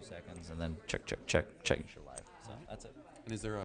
2 seconds, and then check, check, check, check. You're live. So that's it. And is there a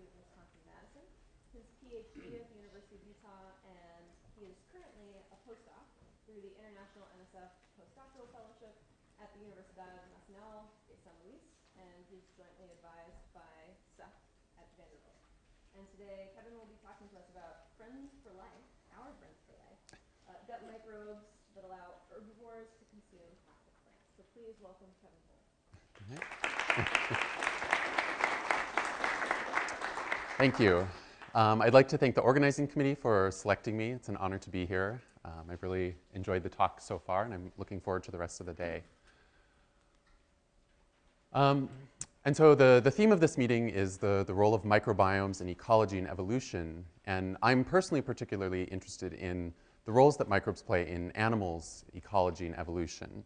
University of Wisconsin-Madison, his PhD at the University of Utah, and he is currently a postdoc through the International NSF Postdoctoral Fellowship at the Universidad Nacional de San Luis, and he's jointly advised by Seth at Vanderbilt. And today, Kevin will be talking to us about friends for life, our friends for life, gut microbes that allow herbivores to consume toxic plants. So please welcome Kevin Bull. Thank you. I'd like to thank the organizing committee for selecting me. It's an honor to be here. I've really enjoyed the talk so far, and I'm looking forward to the rest of the day. And so the theme of this meeting is the role of microbiomes in ecology and evolution. And I'm personally particularly interested in the roles that microbes play in animals, ecology, and evolution.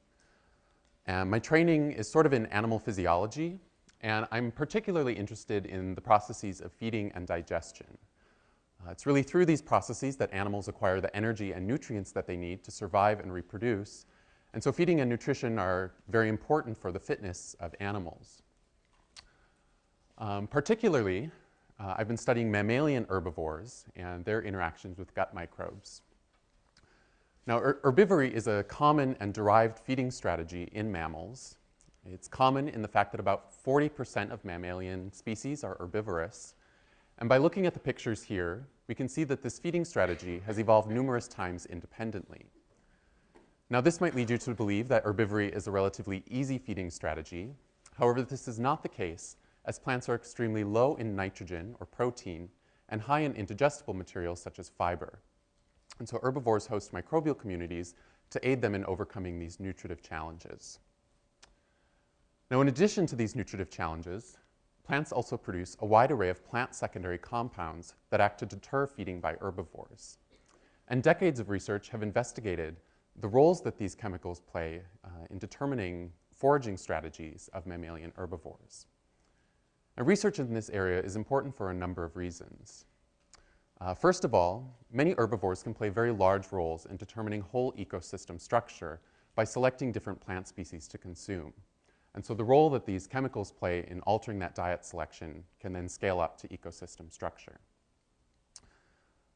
And my training is sort of in animal physiology, and I'm particularly interested in the processes of feeding and digestion. It's really through these processes that animals acquire the energy and nutrients that they need to survive and reproduce. And so feeding and nutrition are very important for the fitness of animals. Particularly, I've been studying mammalian herbivores and their interactions with gut microbes. Now, herbivory is a common and derived feeding strategy in mammals. It's common in the fact that about 40% of mammalian species are herbivorous. And by looking at the pictures here, we can see that this feeding strategy has evolved numerous times independently. Now, this might lead you to believe that herbivory is a relatively easy feeding strategy. However, this is not the case, as plants are extremely low in nitrogen or protein and high in indigestible materials such as fiber. And so herbivores host microbial communities to aid them in overcoming these nutritive challenges. Now, in addition to these nutritive challenges, plants also produce a wide array of plant secondary compounds that act to deter feeding by herbivores. And decades of research have investigated the roles that these chemicals play in determining foraging strategies of mammalian herbivores. Now, research in this area is important for a number of reasons. First of all, many herbivores can play very large roles in determining whole ecosystem structure by selecting different plant species to consume. And so the role that these chemicals play in altering that diet selection can then scale up to ecosystem structure.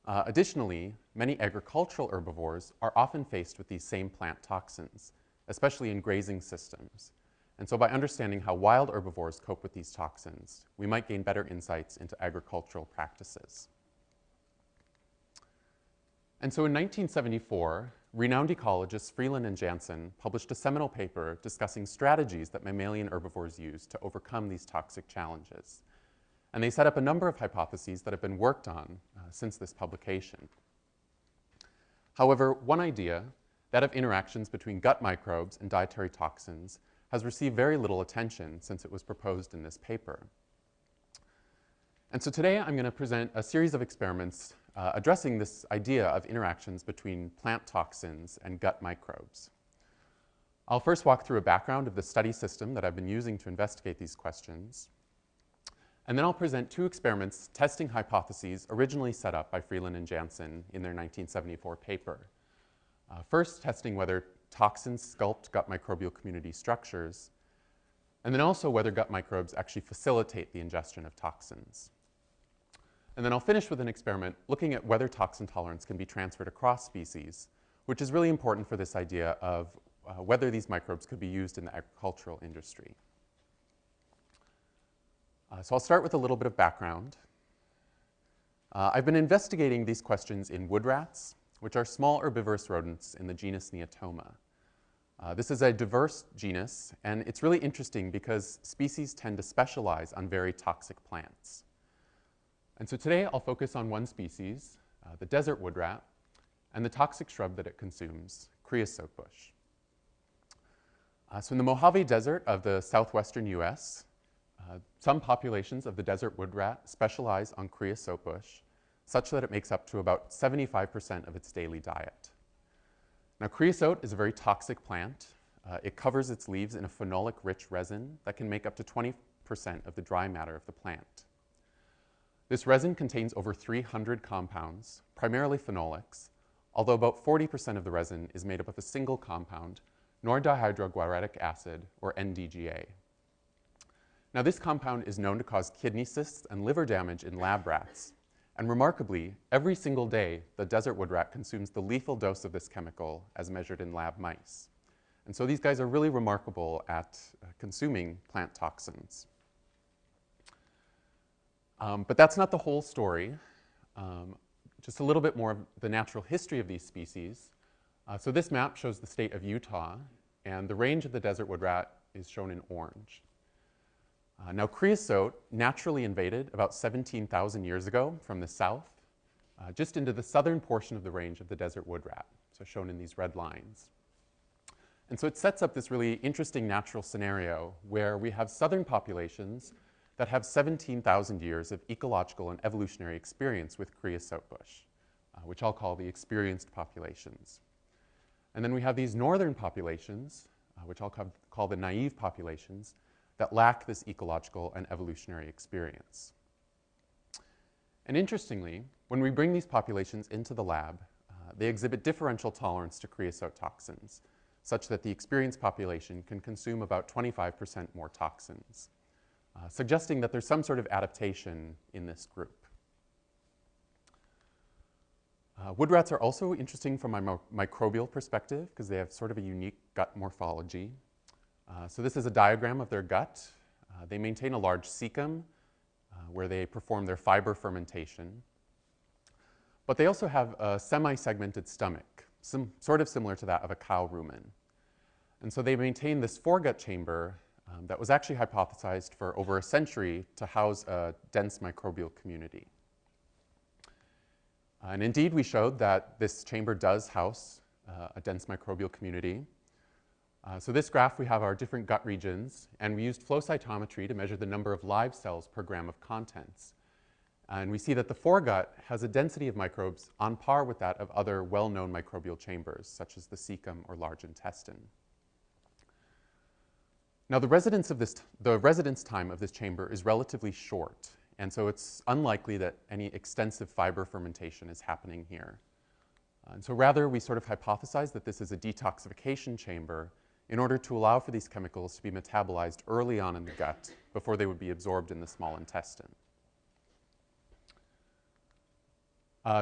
Additionally, many agricultural herbivores are often faced with these same plant toxins, especially in grazing systems. And so by understanding how wild herbivores cope with these toxins, we might gain better insights into agricultural practices. And so in 1974, renowned ecologists Freeland and Jansen published a seminal paper discussing strategies that mammalian herbivores use to overcome these toxic challenges. And they set up a number of hypotheses that have been worked on since this publication. However, one idea, that of interactions between gut microbes and dietary toxins, has received very little attention since it was proposed in this paper. And so today I'm going to present a series of experiments addressing this idea of interactions between plant toxins and gut microbes. I'll first walk through a background of the study system that I've been using to investigate these questions. And then I'll present two experiments testing hypotheses originally set up by Freeland and Jansen in their 1974 paper. First, testing whether toxins sculpt gut microbial community structures, and then also whether gut microbes actually facilitate the ingestion of toxins. And then I'll finish with an experiment looking at whether toxin tolerance can be transferred across species, which is really important for this idea of whether these microbes could be used in the agricultural industry. So I'll start with a little bit of background. I've been investigating these questions in wood rats, which are small herbivorous rodents in the genus Neotoma. This is a diverse genus, and it's really interesting because species tend to specialize on very toxic plants. And so today I'll focus on one species, the desert wood rat, and the toxic shrub that it consumes, creosote bush. So in the Mojave Desert of the southwestern US, some populations of the desert wood rat specialize on creosote bush, such that it makes up to about 75% of its daily diet. Now, creosote is a very toxic plant. It covers its leaves in a phenolic-rich resin that can make up to 20% of the dry matter of the plant. This resin contains over 300 compounds, primarily phenolics, although about 40% of the resin is made up of a single compound, nordihydroguaric acid, or NDGA. Now, this compound is known to cause kidney cysts and liver damage in lab rats. And remarkably, every single day, the desert wood rat consumes the lethal dose of this chemical as measured in lab mice. And so these guys are really remarkable at consuming plant toxins. But that's not the whole story. Just a little bit more of the natural history of these species. So this map shows the state of Utah, and the range of the desert wood rat is shown in orange. Now, creosote naturally invaded about 17,000 years ago from the south, just into the southern portion of the range of the desert wood rat, so shown in these red lines. And so it sets up this really interesting natural scenario where we have southern populations that have 17,000 years of ecological and evolutionary experience with creosote bush, which I'll call the experienced populations. And then we have these northern populations, which I'll call the naive populations, that lack this ecological and evolutionary experience. And interestingly, when we bring these populations into the lab, they exhibit differential tolerance to creosote toxins, such that the experienced population can consume about 25% more toxins, suggesting that there's some sort of adaptation in this group. Wood rats are also interesting from a microbial perspective because they have sort of a unique gut morphology. So this is a diagram of their gut. They maintain a large cecum where they perform their fiber fermentation. But they also have a semi-segmented stomach, sort of similar to that of a cow rumen. And so they maintain this foregut chamber that was actually hypothesized for over a century to house a dense microbial community. And indeed, we showed that this chamber does house a dense microbial community. So this graph, we have our different gut regions, and we used flow cytometry to measure the number of live cells per gram of contents. And we see that the foregut has a density of microbes on par with that of other well-known microbial chambers, such as the cecum or large intestine. Now, the residence time of this chamber is relatively short, and so it's unlikely that any extensive fiber fermentation is happening here. And so rather, we sort of hypothesize that this is a detoxification chamber in order to allow for these chemicals to be metabolized early on in the gut before they would be absorbed in the small intestine.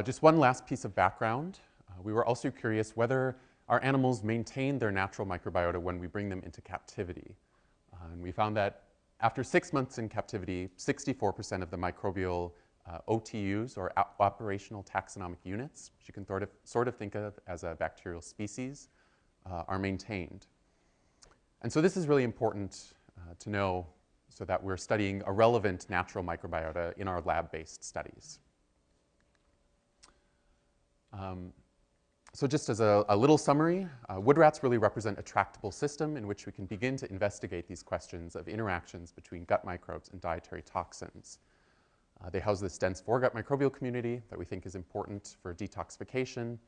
Just one last piece of background. We were also curious whether our animals maintain their natural microbiota when we bring them into captivity. And we found that after 6 months in captivity, 64% of the microbial OTUs, or operational taxonomic units, which you can sort of think of as a bacterial species, are maintained. And so this is really important to know so that we're studying a relevant natural microbiota in our lab-based studies. So just as a little summary, wood rats really represent a tractable system in which we can begin to investigate these questions of interactions between gut microbes and dietary toxins. They house this dense foregut microbial community that we think is important for detoxification,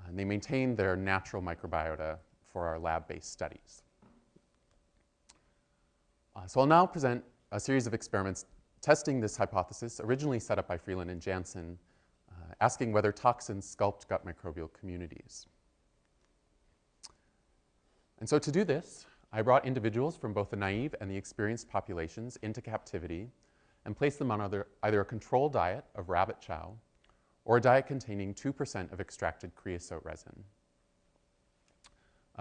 and they maintain their natural microbiota for our lab-based studies. So I'll now present a series of experiments testing this hypothesis, originally set up by Freeland and Jansen, asking whether toxins sculpt gut microbial communities. And so to do this, I brought individuals from both the naive and the experienced populations into captivity and placed them on either a control diet of rabbit chow or a diet containing 2% of extracted creosote resin.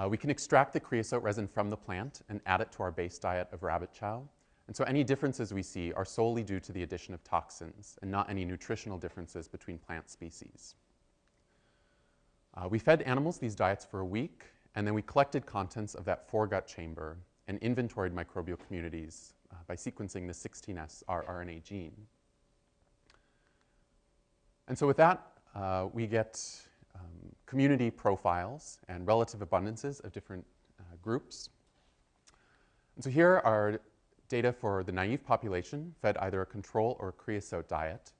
We can extract the creosote resin from the plant and add it to our base diet of rabbit chow. And so any differences we see are solely due to the addition of toxins and not any nutritional differences between plant species. We fed animals these diets for a week, and then we collected contents of that foregut chamber and inventoried microbial communities by sequencing the 16S rRNA gene. And so with that, we get community profiles and relative abundances of different groups. And so here are data for the naive population fed either a control or a creosote diet.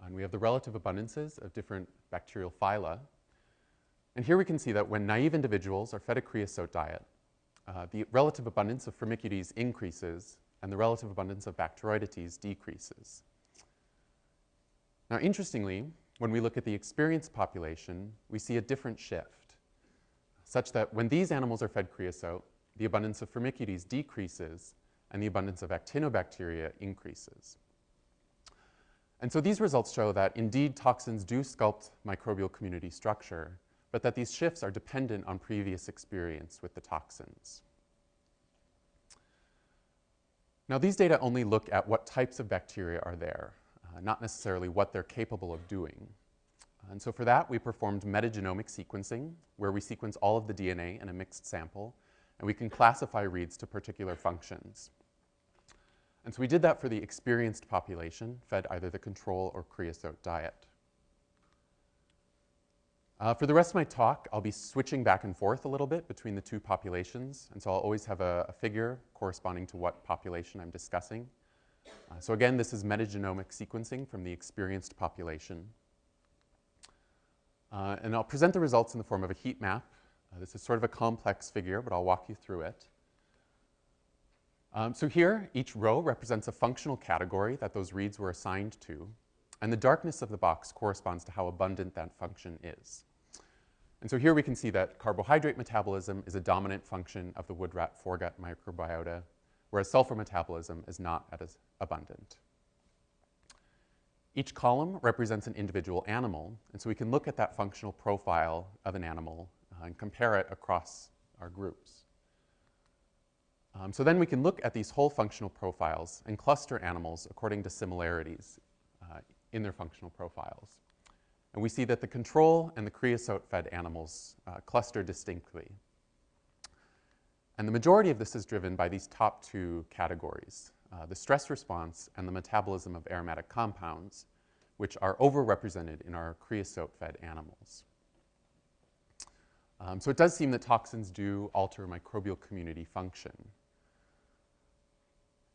And we have the relative abundances of different bacterial phyla. And here we can see that when naive individuals are fed a creosote diet, the relative abundance of Firmicutes increases and the relative abundance of Bacteroidetes decreases. Now, interestingly, when we look at the experienced population, we see a different shift, such that when these animals are fed creosote, the abundance of Firmicutes decreases and the abundance of actinobacteria increases. And so these results show that indeed toxins do sculpt microbial community structure, but that these shifts are dependent on previous experience with the toxins. Now, these data only look at what types of bacteria are there, not necessarily what they're capable of doing. And so for that, we performed metagenomic sequencing, where we sequence all of the DNA in a mixed sample, and we can classify reads to particular functions. And so we did that for the experienced population, fed either the control or creosote diet. For the rest of my talk, I'll be switching back and forth a little bit between the two populations, and so I'll always have a figure corresponding to what population I'm discussing. So again, this is metagenomic sequencing from the experienced population. And I'll present the results in the form of a heat map. This is sort of a complex figure, but I'll walk you through it. So here, each row represents a functional category that those reads were assigned to, and the darkness of the box corresponds to how abundant that function is. And so here we can see that carbohydrate metabolism is a dominant function of the wood rat foregut microbiota, whereas sulfur metabolism is not as abundant. Each column represents an individual animal, and so we can look at that functional profile of an animal and compare it across our groups. So then we can look at these whole functional profiles and cluster animals according to similarities in their functional profiles. And we see that the control and the creosote-fed animals cluster distinctly. And the majority of this is driven by these top two categories, the stress response and the metabolism of aromatic compounds, which are overrepresented in our creosote-fed animals. So it does seem that toxins do alter microbial community function.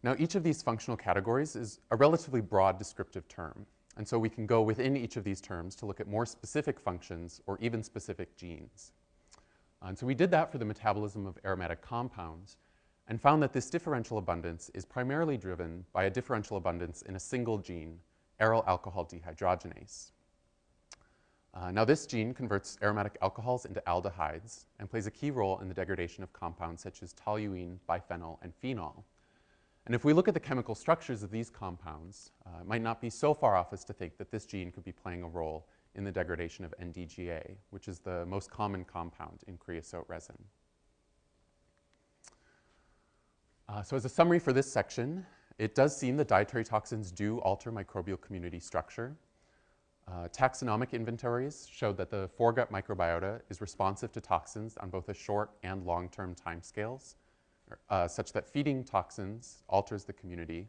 Now, each of these functional categories is a relatively broad descriptive term, and so we can go within each of these terms to look at more specific functions or even specific genes. And so we did that for the metabolism of aromatic compounds and found that this differential abundance is primarily driven by a differential abundance in a single gene, aryl alcohol dehydrogenase. Now, this gene converts aromatic alcohols into aldehydes and plays a key role in the degradation of compounds such as toluene, biphenyl, and phenol. And if we look at the chemical structures of these compounds, it might not be so far off as to think that this gene could be playing a role in the degradation of NDGA, which is the most common compound in creosote resin. So as a summary for this section, it does seem that dietary toxins do alter microbial community structure. Taxonomic inventories showed that the foregut microbiota is responsive to toxins on both a short and long-term timescales, such that feeding toxins alters the community,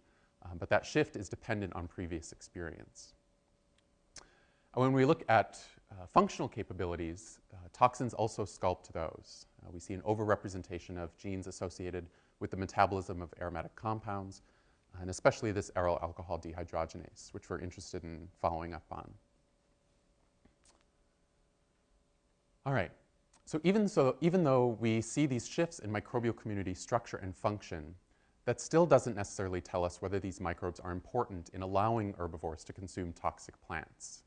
but that shift is dependent on previous experience. And when we look at functional capabilities, toxins also sculpt those. We see an overrepresentation of genes associated with the metabolism of aromatic compounds, and especially this aryl alcohol dehydrogenase, which we're interested in following up on. All right. So even though we see these shifts in microbial community structure and function, that still doesn't necessarily tell us whether these microbes are important in allowing herbivores to consume toxic plants.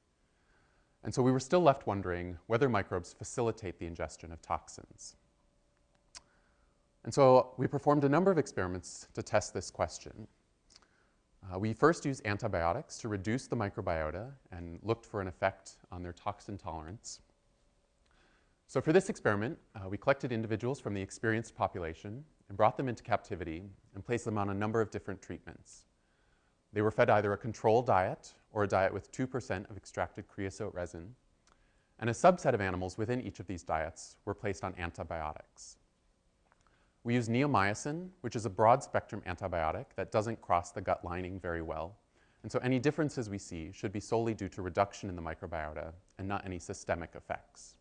And so we were still left wondering whether microbes facilitate the ingestion of toxins. And so we performed a number of experiments to test this question. We first used antibiotics to reduce the microbiota and looked for an effect on their toxin tolerance. So for this experiment, we collected individuals from the experienced population and brought them into captivity and placed them on a number of different treatments. They were fed either a control diet or a diet with 2% of extracted creosote resin, and a subset of animals within each of these diets were placed on antibiotics. We used neomycin, which is a broad-spectrum antibiotic that doesn't cross the gut lining very well, and so any differences we see should be solely due to reduction in the microbiota and not any systemic effects.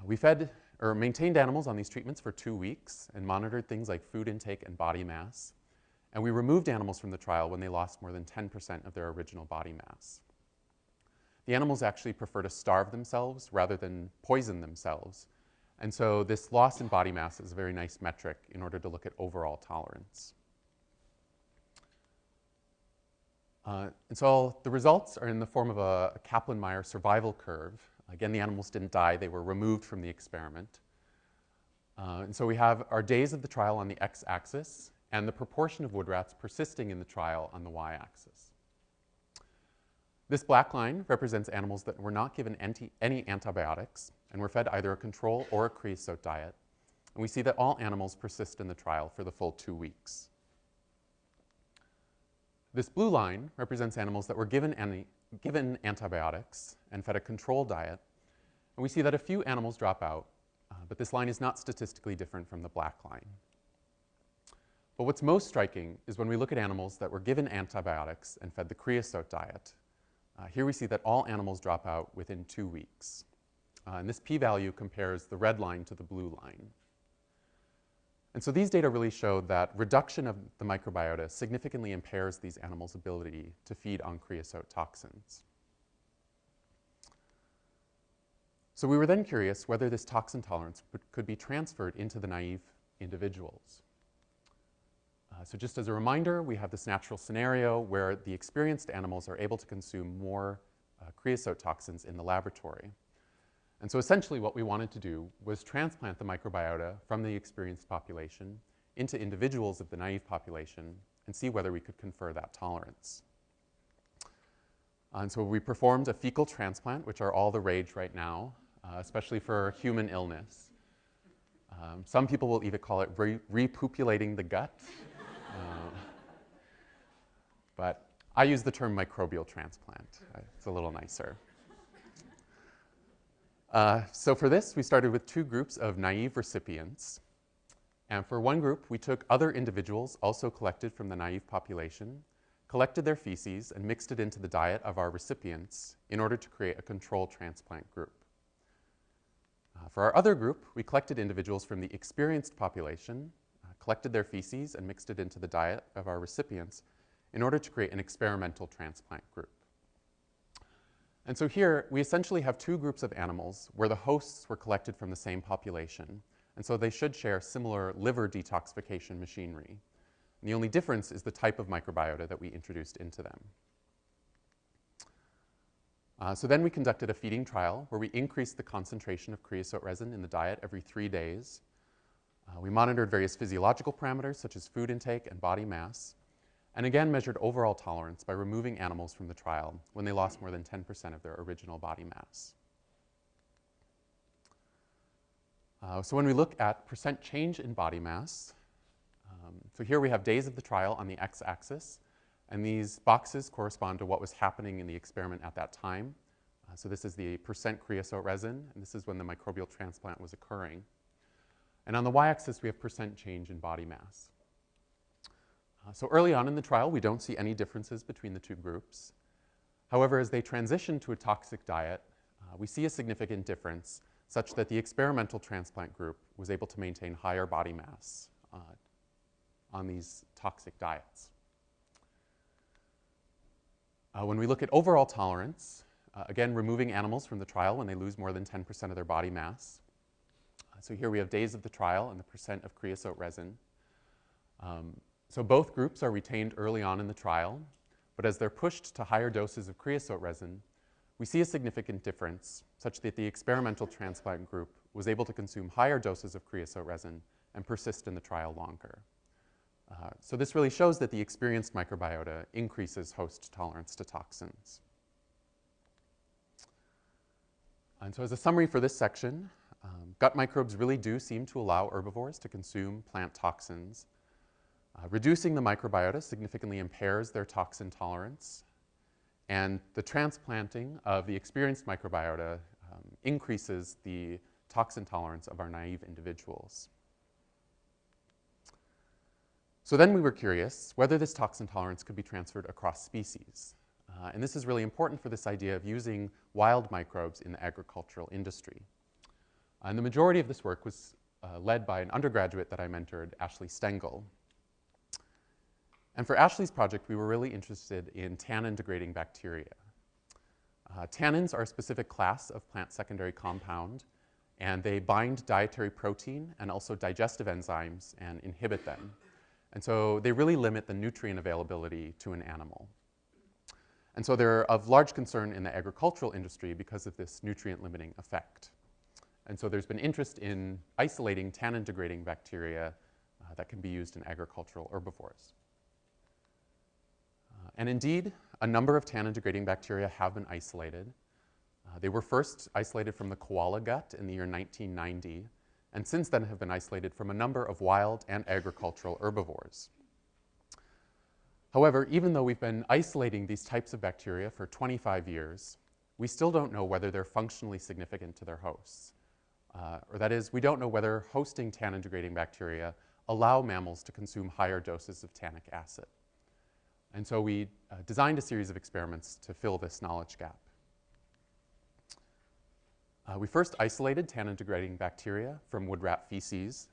We fed or maintained animals on these treatments for 2 weeks and monitored things like food intake and body mass. And we removed animals from the trial when they lost more than 10% of their original body mass. The animals actually prefer to starve themselves rather than poison themselves. And so this loss in body mass is a very nice metric in order to look at overall tolerance. And so the results are in the form of a Kaplan-Meier survival curve. Again, the animals didn't die. They were removed from the experiment. And so we have our days of the trial on the x-axis and the proportion of wood rats persisting in the trial on the y-axis. This black line represents animals that were not given any antibiotics and were fed either a control or a creosote diet. And we see that all animals persist in the trial for the full 2 weeks. This blue line represents animals that were given antibiotics and fed a control diet. And we see that a few animals drop out, but this line is not statistically different from the black line. But what's most striking is when we look at animals that were given antibiotics and fed the creosote diet. Here we see that all animals drop out within 2 weeks. And this p-value compares the red line to the blue line. And so these data really show that reduction of the microbiota significantly impairs these animals' ability to feed on creosote toxins. So we were then curious whether this toxin tolerance could be transferred into the naive individuals. So just as a reminder, we have this natural scenario where the experienced animals are able to consume more creosote toxins in the laboratory. And so essentially what we wanted to do was transplant the microbiota from the experienced population into individuals of the naive population and see whether we could confer that tolerance. And so we performed a fecal transplant, which are all the rage right now, especially for human illness. Some people will even call it repopulating the gut. But I use the term microbial transplant. It's a little nicer. So for this, we started with 2 groups of naive recipients. And for one group, we took other individuals also collected from the naive population, collected their feces, and mixed it into the diet of our recipients in order to create a control transplant group. For our other group, we collected individuals from the experienced population, collected their feces, and mixed it into the diet of our recipients in order to create an experimental transplant group. And so here, we essentially have 2 groups of animals where the hosts were collected from the same population, and so they should share similar liver detoxification machinery. And the only difference is the type of microbiota that we introduced into them. So then we conducted a feeding trial where we increased the concentration of creosote resin in the diet every 3 days. We monitored various physiological parameters such as food intake and body mass, and again measured overall tolerance by removing animals from the trial when they lost more than 10% of their original body mass. So when we look at percent change in body mass, so here we have days of the trial on the x-axis, and these boxes correspond to what was happening in the experiment at that time. So this is the percent creosote resin, and this is when the microbial transplant was occurring. And on the y-axis, we have percent change in body mass. So early on in the trial, we don't see any differences between the 2 groups. However, as they transition to a toxic diet, we see a significant difference such that the experimental transplant group was able to maintain higher body mass on these toxic diets. When we look at overall tolerance, again, removing animals from the trial when they lose more than 10% of their body mass. So here we have days of the trial and the percent of creosote resin. So both groups are retained early on in the trial, but as they're pushed to higher doses of creosote resin, we see a significant difference such that the experimental transplant group was able to consume higher doses of creosote resin and persist in the trial longer. So this really shows that the experienced microbiota increases host tolerance to toxins. And so as a summary for this section, gut microbes really do seem to allow herbivores to consume plant toxins. Reducing the microbiota significantly impairs their toxin tolerance, and the transplanting of the experienced microbiota increases the toxin tolerance of our naive individuals. So then we were curious whether this toxin tolerance could be transferred across species. And this is really important for this idea of using wild microbes in the agricultural industry. And the majority of this work was led by an undergraduate that I mentored, Ashley Stengel. And for Ashley's project, we were really interested in tannin-degrading bacteria. Tannins are a specific class of plant secondary compound, and they bind dietary protein and also digestive enzymes and inhibit them. And so they really limit the nutrient availability to an animal. And so they're of large concern in the agricultural industry because of this nutrient-limiting effect. And so there's been interest in isolating tannin-degrading bacteria that can be used in agricultural herbivores. And indeed, a number of tannin-degrading bacteria have been isolated. They were first isolated from the koala gut in the year 1990, and since then have been isolated from a number of wild and agricultural herbivores. However, even though we've been isolating these types of bacteria for 25 years, we still don't know whether they're functionally significant to their hosts. Or that is, we don't know whether hosting tannin-degrading bacteria allow mammals to consume higher doses of tannic acid. And so we designed a series of experiments to fill this knowledge gap. We first isolated tannin-degrading bacteria from wood rat feces.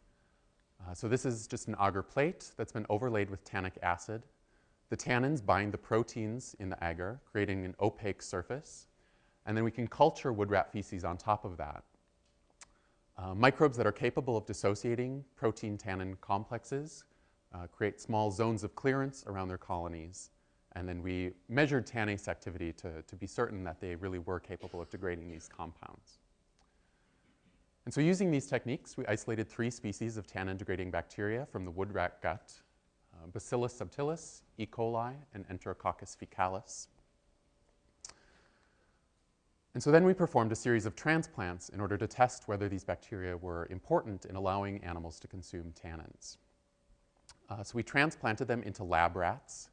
So this is just an agar plate that's been overlaid with tannic acid. The tannins bind the proteins in the agar, creating an opaque surface. And then we can culture wood rat feces on top of that. Microbes that are capable of dissociating protein-tannin complexes create small zones of clearance around their colonies. And then we measured tannase activity to be certain that they really were capable of degrading these compounds. And so using these techniques, we isolated 3 species of tannin-degrading bacteria from the wood rat gut, Bacillus subtilis, E. coli, and Enterococcus fecalis. And so then we performed a series of transplants in order to test whether these bacteria were important in allowing animals to consume tannins. So we transplanted them into lab rats.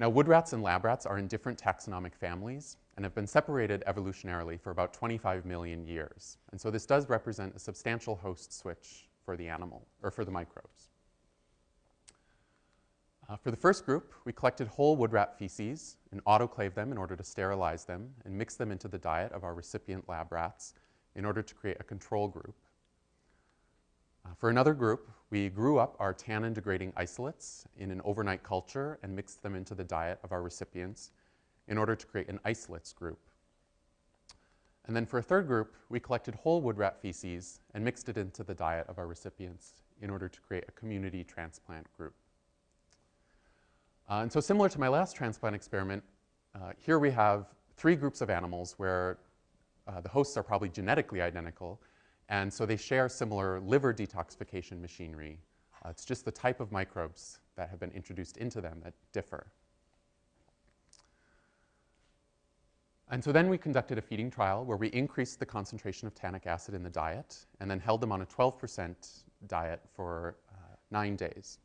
Now, wood rats and lab rats are in different taxonomic families and have been separated evolutionarily for about 25 million years. And so this does represent a substantial host switch for the animal, or for the microbes. For the first group, we collected whole wood rat feces and autoclaved them in order to sterilize them and mix them into the diet of our recipient lab rats in order to create a control group. For another group, we grew up our tannin-degrading isolates in an overnight culture and mixed them into the diet of our recipients in order to create an isolates group. And then for a third group, we collected whole wood rat feces and mixed it into the diet of our recipients in order to create a community transplant group. And so similar to my last transplant experiment, here we have 3 groups of animals where the hosts are probably genetically identical, and so they share similar liver detoxification machinery. It's just the type of microbes that have been introduced into them that differ. And so then we conducted a feeding trial where we increased the concentration of tannic acid in the diet and then held them on a 12% diet for 9 days.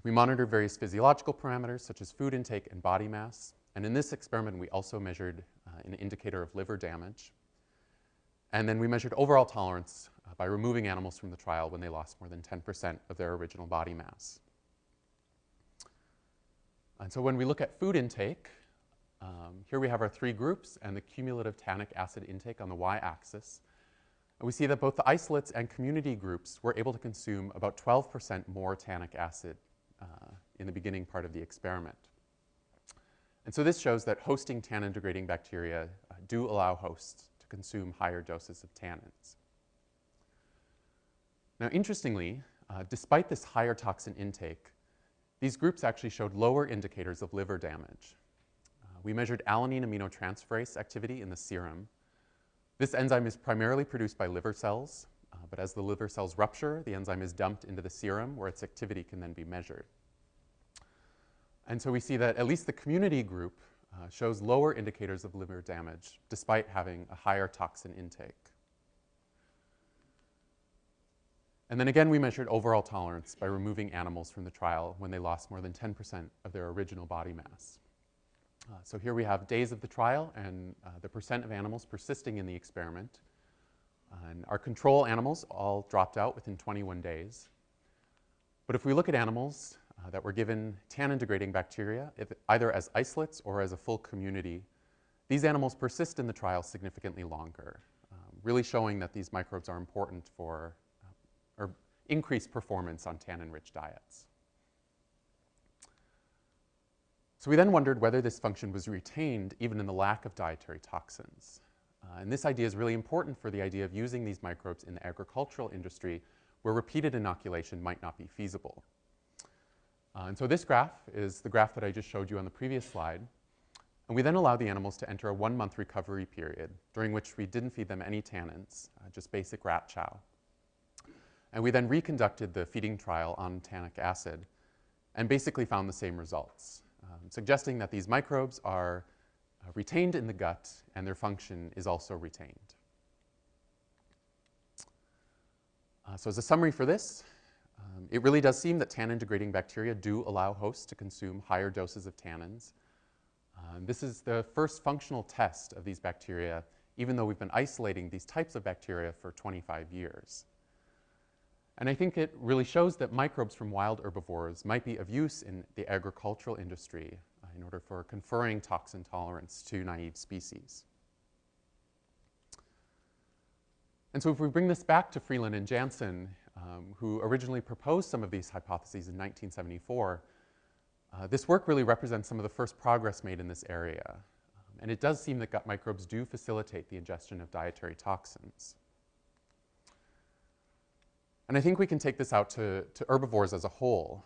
We monitored various physiological parameters such as food intake and body mass. And in this experiment, we also measured an indicator of liver damage. And then we measured overall tolerance by removing animals from the trial when they lost more than 10% of their original body mass. And so when we look at food intake, here we have our 3 groups and the cumulative tannic acid intake on the y-axis. And we see that both the isolates and community groups were able to consume about 12% more tannic acid in the beginning part of the experiment. And so this shows that hosting tannin-degrading bacteria do allow hosts to consume higher doses of tannins. Now, interestingly, despite this higher toxin intake, these groups actually showed lower indicators of liver damage. We measured alanine aminotransferase activity in the serum. This enzyme is primarily produced by liver cells, but as the liver cells rupture, the enzyme is dumped into the serum where its activity can then be measured. And so we see that at least the community group shows lower indicators of liver damage despite having a higher toxin intake. And then again, we measured overall tolerance by removing animals from the trial when they lost more than 10% of their original body mass. So here we have days of the trial and the percent of animals persisting in the experiment. And our control animals all dropped out within 21 days. But if we look at animals that were given tannin-degrading bacteria, either as isolates or as a full community, these animals persist in the trial significantly longer, really showing that these microbes are important for or increase performance on tannin-rich diets. So we then wondered whether this function was retained even in the lack of dietary toxins. And this idea is really important for the idea of using these microbes in the agricultural industry where repeated inoculation might not be feasible. And so this graph is the graph that I just showed you on the previous slide. And we then allowed the animals to enter a 1-month recovery period during which we didn't feed them any tannins, just basic rat chow. And we then reconducted the feeding trial on tannic acid and basically found the same results, suggesting that these microbes are retained in the gut and their function is also retained. So as a summary for this, it really does seem that tannin-degrading bacteria do allow hosts to consume higher doses of tannins. This is the first functional test of these bacteria, even though we've been isolating these types of bacteria for 25 years. And I think it really shows that microbes from wild herbivores might be of use in the agricultural industry in order for conferring toxin tolerance to naive species. And so if we bring this back to Freeland and Jansen, who originally proposed some of these hypotheses in 1974, this work really represents some of the first progress made in this area. And it does seem that gut microbes do facilitate the ingestion of dietary toxins. And I think we can take this out to herbivores as a whole.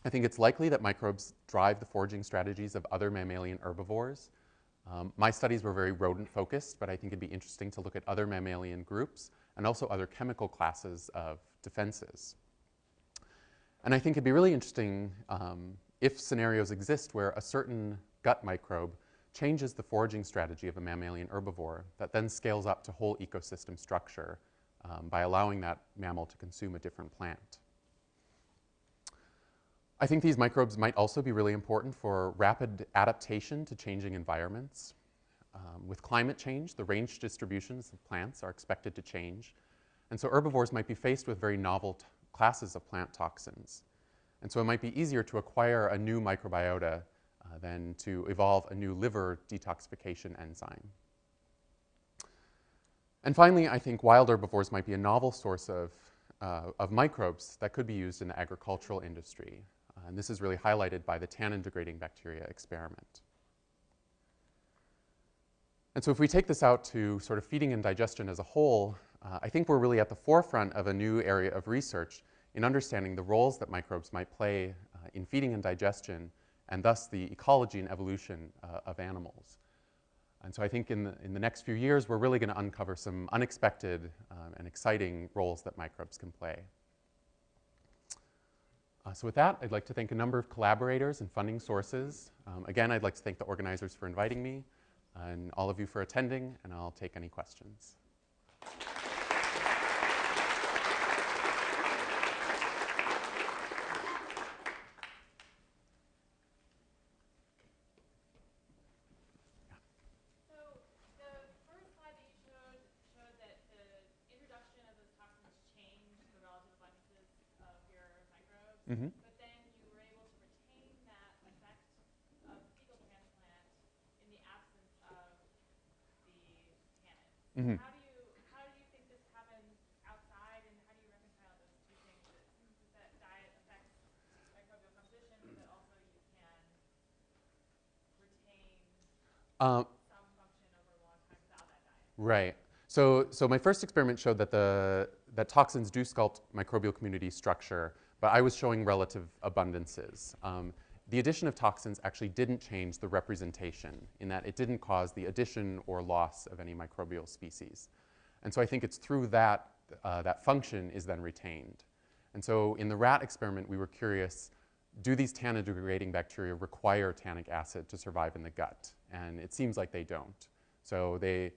I think it's likely that microbes drive the foraging strategies of other mammalian herbivores. My studies were very rodent-focused, but I think it'd be interesting to look at other mammalian groups and also other chemical classes of defenses. And I think it'd be really interesting if scenarios exist where a certain gut microbe changes the foraging strategy of a mammalian herbivore that then scales up to whole ecosystem structure by allowing that mammal to consume a different plant. I think these microbes might also be really important for rapid adaptation to changing environments. With climate change, the range distributions of plants are expected to change. And so herbivores might be faced with very novel classes of plant toxins. And so it might be easier to acquire a new microbiota than to evolve a new liver detoxification enzyme. And finally, I think wild herbivores might be a novel source of microbes that could be used in the agricultural industry. And this is really highlighted by the tannin-degrading bacteria experiment. And so if we take this out to sort of feeding and digestion as a whole, I think we're really at the forefront of a new area of research in understanding the roles that microbes might play in feeding and digestion, and thus the ecology and evolution of animals. And so I think in the next few years, we're really going to uncover some unexpected and exciting roles that microbes can play. So with that, I'd like to thank a number of collaborators and funding sources. Again, I'd like to thank the organizers for inviting me, and all of you for attending, and I'll take any questions. Mm-hmm. But then you were able to retain that effect of fecal transplant in the absence of the tannins. Mm-hmm. How do you think this happens outside, and how do you reconcile those two things? It seems that diet affects microbial composition, but also you can retain some function over a long time without that diet. Right. So my first experiment showed that that toxins do sculpt microbial community structure, but I was showing relative abundances. The addition of toxins actually didn't change the representation in that it didn't cause the addition or loss of any microbial species. And so I think it's through that that function is then retained. And so in the rat experiment, we were curious, do these tannin-degrading bacteria require tannic acid to survive in the gut? And it seems like they don't. So they,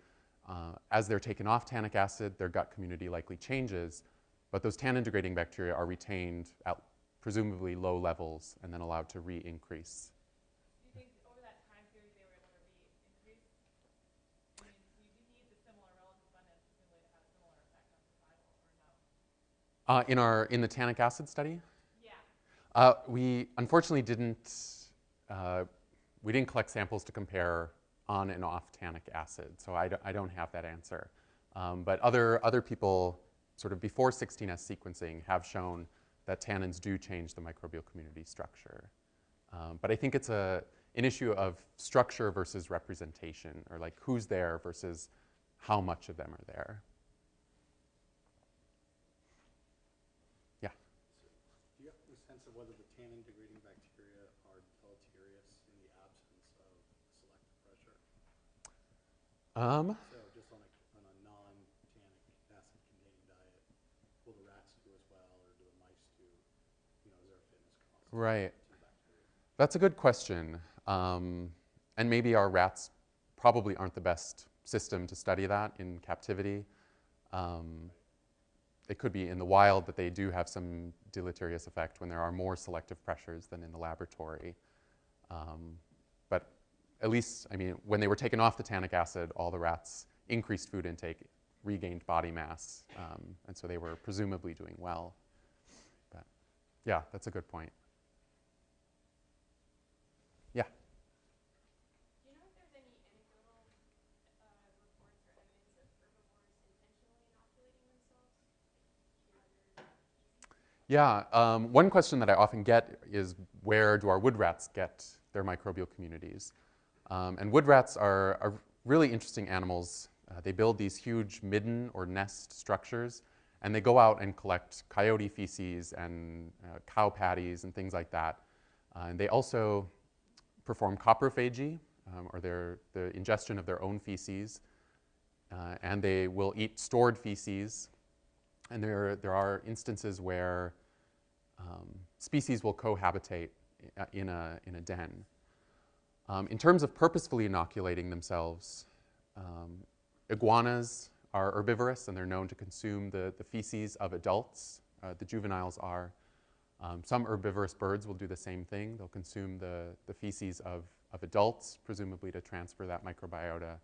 as they're taken off tannic acid, their gut community likely changes, but those tannin-degrading bacteria are retained at presumably low levels and then allowed to re-increase. Do you think over that time period they were able to re-increase? I mean, you need the similar relative abundance presumably to have a similar effect on survival, or no? In the tannic acid study? Yeah. We unfortunately didn't collect samples to compare on and off tannic acid, so I don't have that answer. But other people sort of before 16S sequencing have shown that tannins do change the microbial community structure. But I think it's an issue of structure versus representation, or like who's there versus how much of them are there. Yeah? So do you have a sense of whether the tannin-degrading bacteria are deleterious in the absence of selective pressure? So just on a non-tannic acid-containing diet. Right. That's a good question. And maybe our rats probably aren't the best system to study that in captivity. It could be in the wild that they do have some deleterious effect when there are more selective pressures than in the laboratory. But at least, I mean, when they were taken off the tannic acid, all the rats increased food intake, regained body mass, and so they were presumably doing well. But yeah, that's a good point. Yeah. Do you know if there's any anecdotal reports or evidence of herbivores intentionally inoculating themselves to other species? Yeah, one question that I often get is where do our wood rats get their microbial communities? And wood rats are really interesting animals. They build these huge midden or nest structures, and they go out and collect coyote feces and cow patties and things like that. And they also perform coprophagy, or the ingestion of their own feces, and they will eat stored feces. And there are instances where species will cohabitate in a den. In terms of purposefully inoculating themselves, iguanas are herbivorous, and they're known to consume the feces of adults. The juveniles are. Some herbivorous birds will do the same thing. They'll consume the feces of adults, presumably to transfer that microbiota,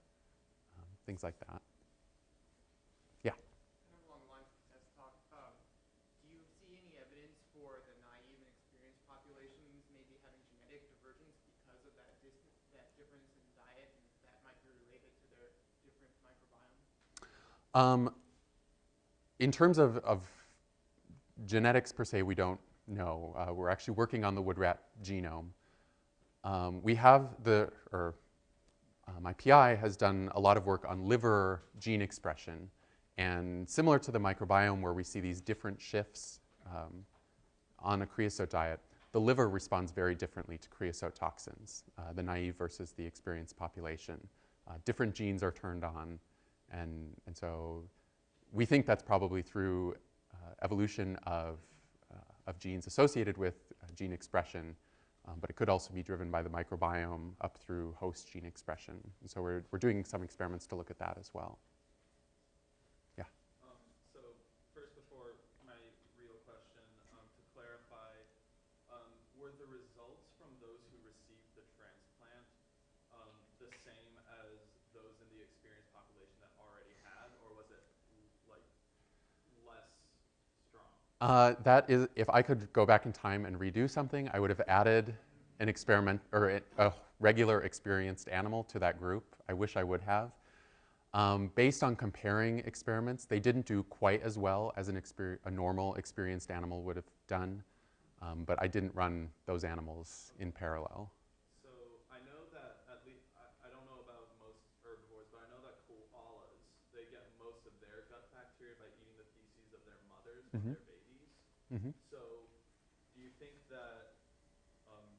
things like that. Yeah? Kind of along the lines of Tess talk, do you see any evidence for the naive and experienced populations maybe having genetic divergence because of that difference in diet, and if that might be related to their different microbiome? In terms of genetics per se, we don't know. We're actually working on the wood rat genome. We have my PI has done a lot of work on liver gene expression. And similar to the microbiome where we see these different shifts on a creosote diet, the liver responds very differently to creosote toxins, the naive versus the experienced population. Different genes are turned on, and so we think that's probably through evolution of genes associated with gene expression, but it could also be driven by the microbiome up through host gene expression. And so we're doing some experiments to look at that as well. So first, before my real question, to clarify, were the results from those who received the transplant the same as those in the experienced population that already had, or was it like less strong? That is, if I could go back in time and redo something, I would have added an experiment or a regular experienced animal to that group. I wish I would have. Based on comparing experiments, they didn't do quite as well as a normal experienced animal would have done, but I didn't run those animals in parallel. So I know that at least, I don't know about most herbivores, but I know that koalas, they get most of their gut bacteria by eating the feces of their mothers when they're babies. Mm-hmm. So do you think that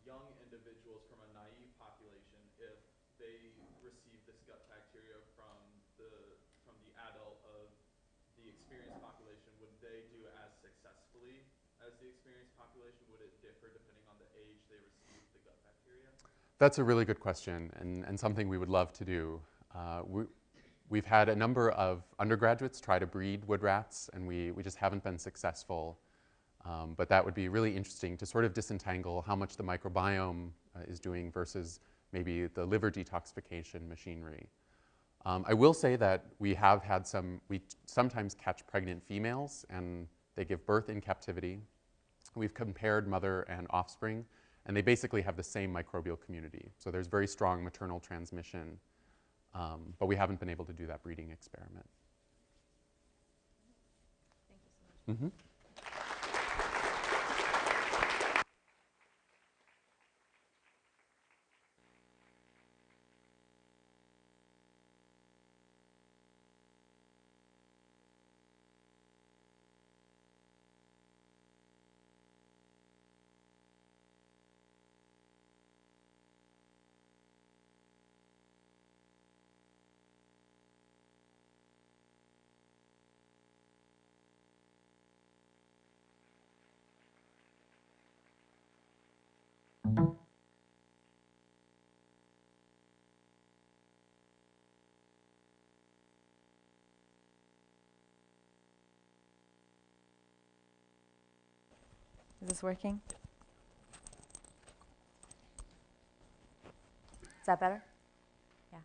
young individuals from a naive population, if they receive this gut bacteria from the adult of the experienced population, would they do as successfully as the experienced population? Would it differ depending on the age they received the gut bacteria? That's a really good question, and something we would love to do. We've had a number of undergraduates try to breed wood rats, and we just haven't been successful. But that would be really interesting to sort of disentangle how much the microbiome is doing versus maybe the liver detoxification machinery. I will say that we sometimes catch pregnant females, and they give birth in captivity. We've compared mother and offspring, and they basically have the same microbial community. So there's very strong maternal transmission, but we haven't been able to do that breeding experiment. Thank you so much. Mm-hmm. Is this working? Is that better? Yeah.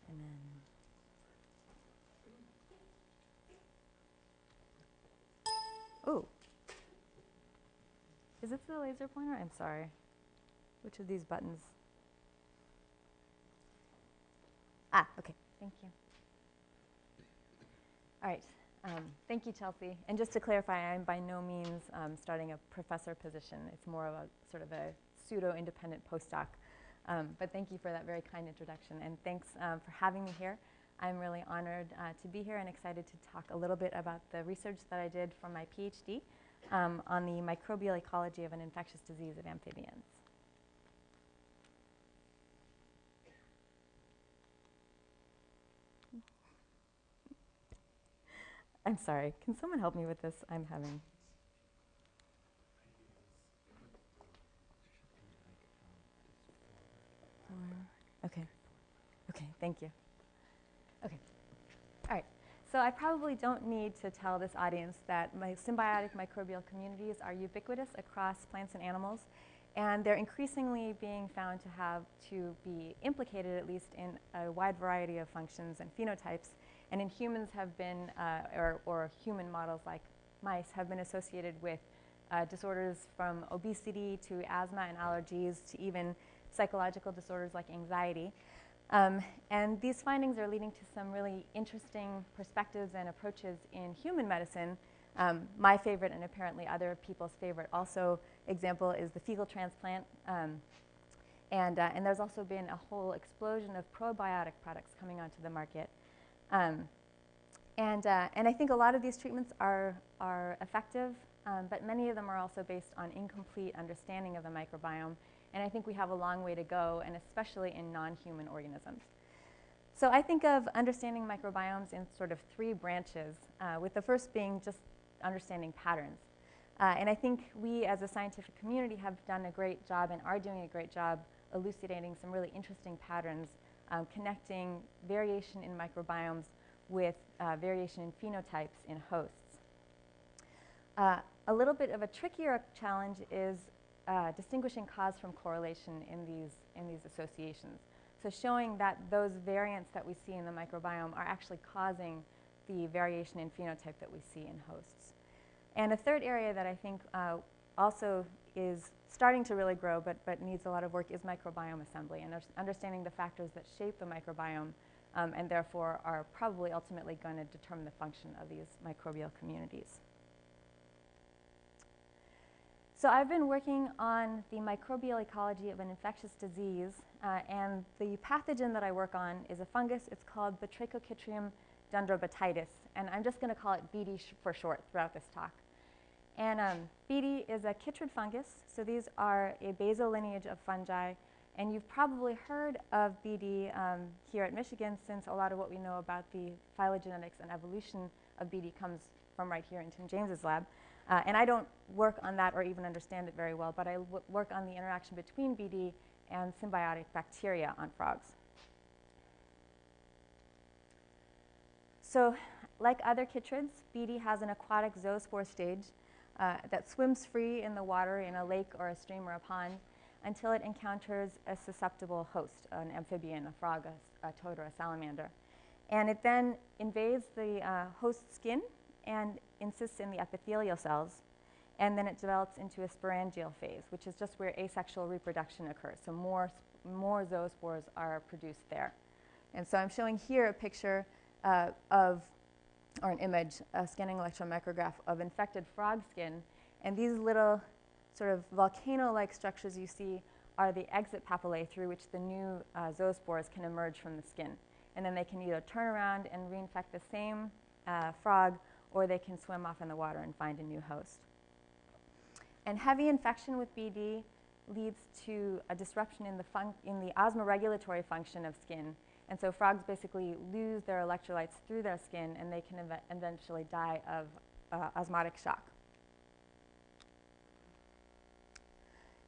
And then. Ooh. Is it the laser pointer? I'm sorry. Which of these buttons? Ah, okay. Thank you. All right. Thank you, Chelsea. And just to clarify, I'm by no means starting a professor position. It's more of a sort of a pseudo-independent postdoc. But thank you for that very kind introduction. And thanks for having me here. I'm really honored to be here and excited to talk a little bit about the research that I did for my PhD on the microbial ecology of an infectious disease of amphibians. I'm sorry. Can someone help me with this? I'm having. Okay. Okay, thank you. Okay. All right. So I probably don't need to tell this audience that symbiotic microbial communities are ubiquitous across plants and animals, and they're increasingly being found to be implicated, at least in a wide variety of functions and phenotypes. And in humans have been, or human models like mice, have been associated with disorders from obesity to asthma and allergies to even psychological disorders like anxiety. And these findings are leading to some really interesting perspectives and approaches in human medicine. My favorite, and apparently other people's favorite also example, is the fecal transplant. And there's also been a whole explosion of probiotic products coming onto the market. And I think a lot of these treatments are effective, but many of them are also based on incomplete understanding of the microbiome. And I think we have a long way to go, and especially in non-human organisms. So I think of understanding microbiomes in sort of three branches, with the first being just understanding patterns. And I think we as a scientific community have done a great job and are doing a great job elucidating some really interesting patterns, connecting variation in microbiomes with variation in phenotypes in hosts. A little bit of a trickier challenge is distinguishing cause from correlation in these associations. So showing that those variants that we see in the microbiome are actually causing the variation in phenotype that we see in hosts. And a third area that I think also is starting to really grow but needs a lot of work is microbiome assembly and understanding the factors that shape the microbiome and therefore are probably ultimately going to determine the function of these microbial communities. So I've been working on the microbial ecology of an infectious disease, and the pathogen that I work on is a fungus. It's called Batrachochytrium dendrobatitis, and I'm just going to call it BD for short throughout this talk. And BD is a chytrid fungus, so these are a basal lineage of fungi, and you've probably heard of BD here at Michigan, since a lot of what we know about the phylogenetics and evolution of BD comes from right here in Tim James's lab. And I don't work on that or even understand it very well, but I work on the interaction between BD and symbiotic bacteria on frogs. So like other chytrids, BD has an aquatic zoospore stage that swims free in the water in a lake or a stream or a pond until it encounters a susceptible host, an amphibian, a frog, a toad, or a salamander. And it then invades the host skin and insists in the epithelial cells, and then it develops into a sporangial phase, which is just where asexual reproduction occurs. So more zoospores are produced there. And so I'm showing here a picture or an image, a scanning electron micrograph of infected frog skin, and these little sort of volcano-like structures you see are the exit papillae through which the new zoospores can emerge from the skin. And then they can either turn around and reinfect the same frog, or they can swim off in the water and find a new host. And heavy infection with BD leads to a disruption in the osmoregulatory function of skin. And so frogs basically lose their electrolytes through their skin, and they can eventually die of osmotic shock.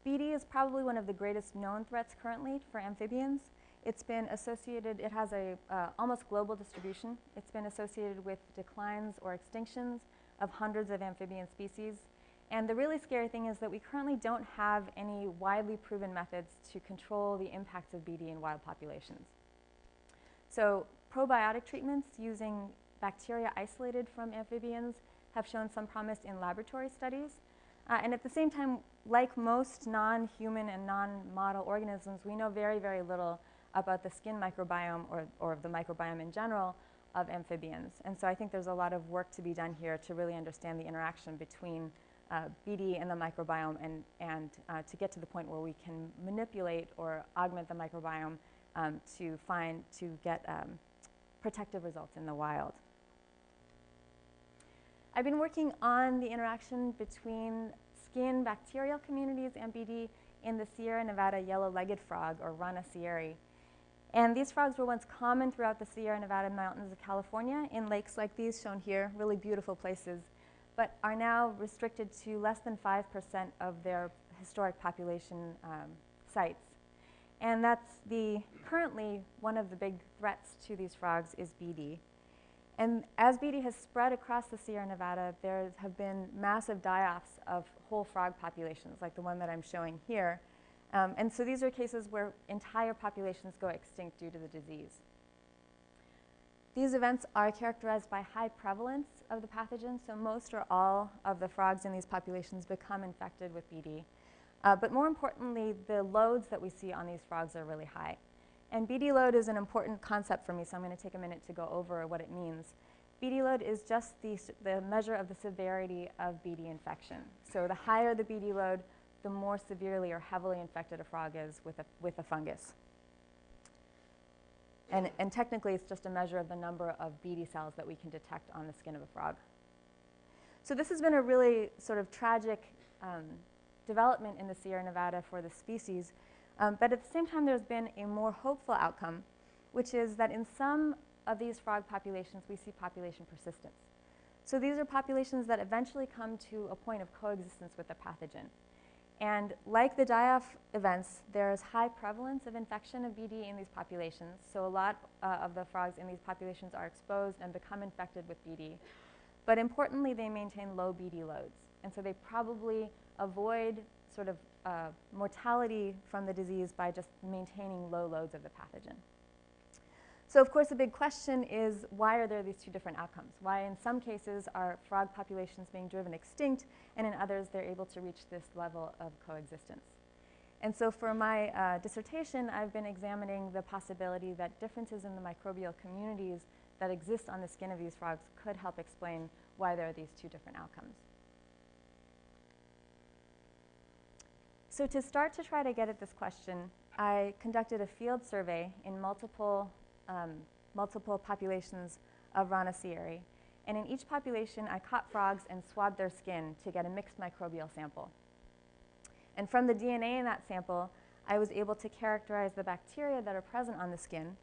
BD is probably one of the greatest known threats currently for amphibians. It's been associated, it has a almost global distribution. It's been associated with declines or extinctions of hundreds of amphibian species. And the really scary thing is that we currently don't have any widely proven methods to control the impacts of BD in wild populations. So probiotic treatments using bacteria isolated from amphibians have shown some promise in laboratory studies. And at the same time, like most non-human and non-model organisms, we know very, very little about the skin microbiome or the microbiome in general of amphibians. And so I think there's a lot of work to be done here to really understand the interaction between BD and the microbiome and to get to the point where we can manipulate or augment the microbiome to get protective results in the wild. I've been working on the interaction between skin bacterial communities and BD in the Sierra Nevada yellow-legged frog, or Rana sierri. And these frogs were once common throughout the Sierra Nevada mountains of California in lakes like these shown here, really beautiful places, but are now restricted to less than 5% of their historic population sites. And that's currently one of the big threats to these frogs is BD. And as BD has spread across the Sierra Nevada, there have been massive die-offs of whole frog populations, like the one that I'm showing here. And so these are cases where entire populations go extinct due to the disease. These events are characterized by high prevalence of the pathogen, so most or all of the frogs in these populations become infected with BD. But more importantly, the loads that we see on these frogs are really high. And BD load is an important concept for me, so I'm going to take a minute to go over what it means. BD load is just the measure of the severity of BD infection. So the higher the BD load, the more severely or heavily infected a frog is with a fungus. And technically, it's just a measure of the number of BD cells that we can detect on the skin of a frog. So this has been a really sort of tragic development in the Sierra Nevada for the species. But at the same time, there's been a more hopeful outcome, which is that in some of these frog populations, we see population persistence. So these are populations that eventually come to a point of coexistence with the pathogen. And like the die-off events, there's high prevalence of infection of BD in these populations. So a lot of the frogs in these populations are exposed and become infected with BD. But importantly, they maintain low BD loads. And so they probably avoid sort of mortality from the disease by just maintaining low loads of the pathogen. So of course, the big question is, why are there these two different outcomes? Why in some cases are frog populations being driven extinct, and in others they're able to reach this level of coexistence? And so for my dissertation, I've been examining the possibility that differences in the microbial communities that exist on the skin of these frogs could help explain why there are these two different outcomes. So to start to try to get at this question, I conducted a field survey in multiple populations of Rana sierri. And in each population, I caught frogs and swabbed their skin to get a mixed microbial sample. And from the DNA in that sample, I was able to characterize the bacteria that are present on the skin.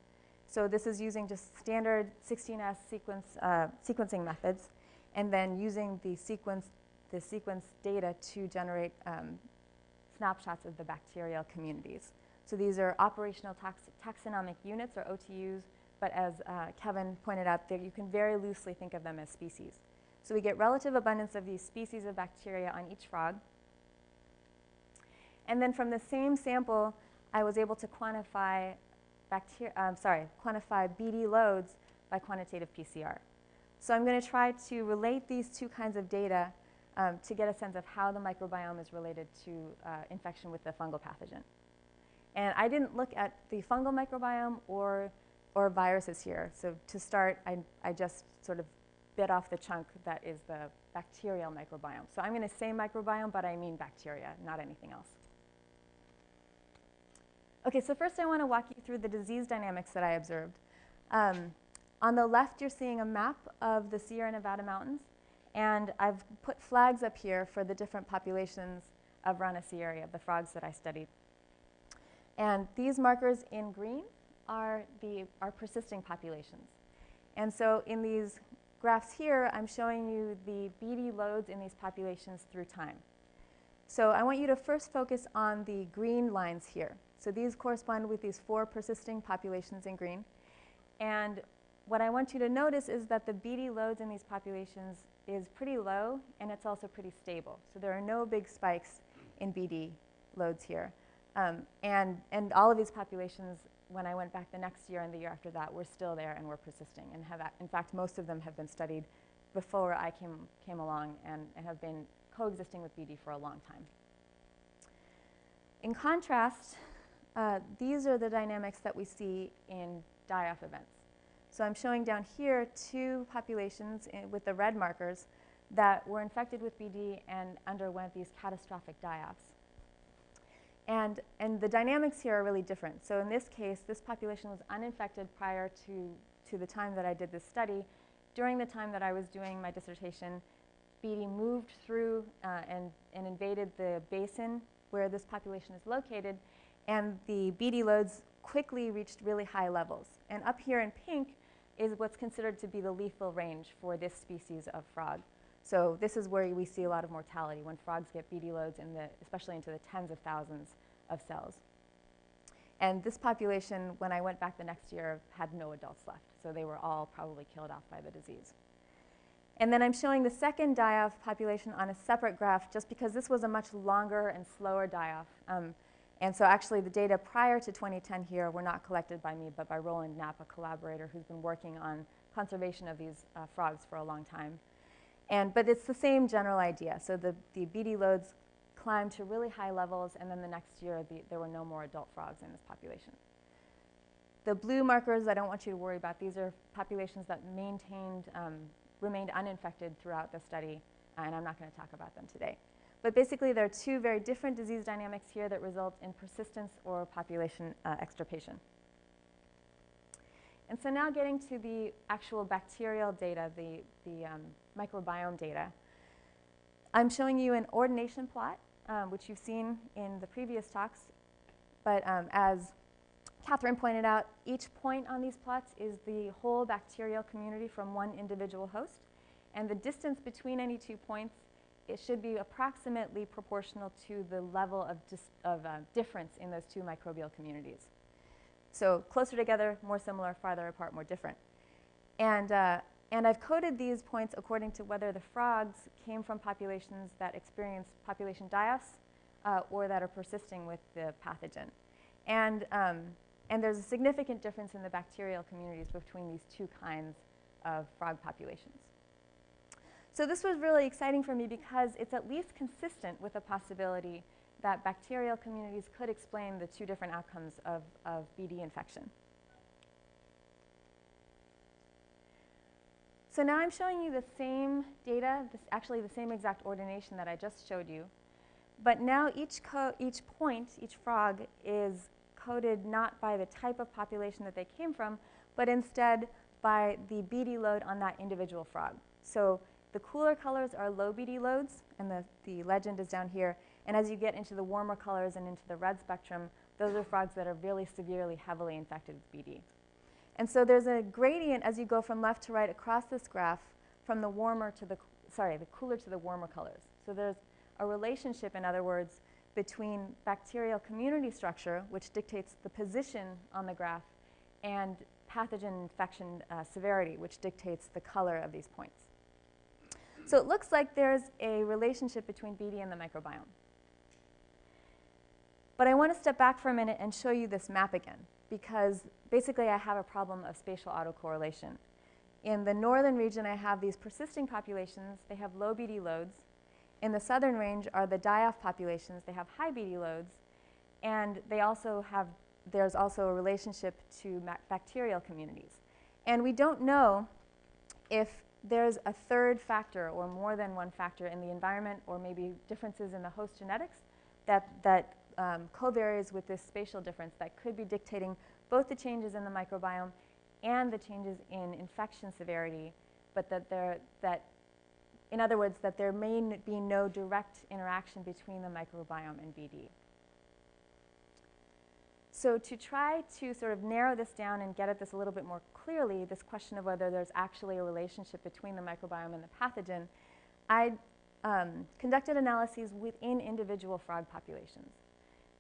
So this is using just standard 16S sequencing methods, and then using the sequence data to generate snapshots of the bacterial communities. So these are operational taxonomic units, or OTUs, but as Kevin pointed out, you can very loosely think of them as species. So we get relative abundance of these species of bacteria on each frog. And then from the same sample, I was able to quantify BD loads by quantitative PCR. So I'm going to try to relate these two kinds of data to get a sense of how the microbiome is related to infection with the fungal pathogen. And I didn't look at the fungal microbiome or viruses here. So to start, I just sort of bit off the chunk that is the bacterial microbiome. So I'm going to say microbiome, but I mean bacteria, not anything else. Okay, so first I want to walk you through the disease dynamics that I observed. On the left, you're seeing a map of the Sierra Nevada mountains. And I've put flags up here for the different populations of Rana sierri, of the frogs that I studied. And these markers in green are persisting populations. And so in these graphs here, I'm showing you the BD loads in these populations through time. So I want you to first focus on the green lines here. So these correspond with these 4 persisting populations in green. And what I want you to notice is that the BD loads in these populations is pretty low, and it's also pretty stable. So there are no big spikes in BD loads here. And all of these populations, when I went back the next year and the year after that, were still there and were persisting. And in fact, most of them have been studied before I came along and have been coexisting with BD for a long time. In contrast, these are the dynamics that we see in die-off events. So I'm showing down here 2 populations with the red markers that were infected with BD and underwent these catastrophic die-offs. And the dynamics here are really different. So in this case, this population was uninfected prior to the time that I did this study. During the time that I was doing my dissertation, BD moved through and invaded the basin where this population is located, and the BD loads quickly reached really high levels. And up here in pink is what's considered to be the lethal range for this species of frog. So this is where we see a lot of mortality, when frogs get BD loads, especially into the tens of thousands of cells. And this population, when I went back the next year, had no adults left. So they were all probably killed off by the disease. And then I'm showing the second die-off population on a separate graph, just because this was a much longer and slower die-off. And so actually the data prior to 2010 here were not collected by me, but by Roland Knapp, a collaborator who's been working on conservation of these frogs for a long time. But it's the same general idea. So the BD loads climbed to really high levels, and then the next year there were no more adult frogs in this population. The blue markers, I don't want you to worry about. These are populations that remained uninfected throughout the study, and I'm not going to talk about them today. But basically, there are 2 very different disease dynamics here that result in persistence or population extirpation. And so now getting to the actual bacterial data, the microbiome data, I'm showing you an ordination plot, which you've seen in the previous talks. But as Catherine pointed out, each point on these plots is the whole bacterial community from one individual host. And the distance between any 2 points, it should be approximately proportional to the level of difference in those 2 microbial communities. So closer together, more similar; farther apart, more different. And I've coded these points according to whether the frogs came from populations that experience population die-offs or that are persisting with the pathogen. And there's a significant difference in the bacterial communities between these 2 kinds of frog populations. So this was really exciting for me because it's at least consistent with the possibility that bacterial communities could explain the 2 different outcomes of BD infection. So now I'm showing you the same data, actually the same exact ordination that I just showed you. But now each point, each frog, is coded not by the type of population that they came from, but instead by the BD load on that individual frog. So the cooler colors are low BD loads, and the legend is down here. And as you get into the warmer colors and into the red spectrum, those are frogs that are really severely, heavily infected with BD. And so there's a gradient as you go from left to right across this graph, from the cooler to the warmer colors. So there's a relationship, in other words, between bacterial community structure, which dictates the position on the graph, and pathogen infection severity, which dictates the color of these points. So it looks like there's a relationship between BD and the microbiome. But I want to step back for a minute and show you this map again, because basically I have a problem of spatial autocorrelation. In the northern region, I have these persisting populations. They have low BD loads. In the southern range are the die-off populations. They have high BD loads. And there's also a relationship to bacterial communities. And we don't know if there's a third factor or more than one factor in the environment, or maybe differences in the host genetics that co-varies with this spatial difference that could be dictating both the changes in the microbiome and the changes in infection severity, but in other words, that there may be no direct interaction between the microbiome and BD. So to try to sort of narrow this down and get at this a little bit more clearly, this question of whether there's actually a relationship between the microbiome and the pathogen, I conducted analyses within individual frog populations.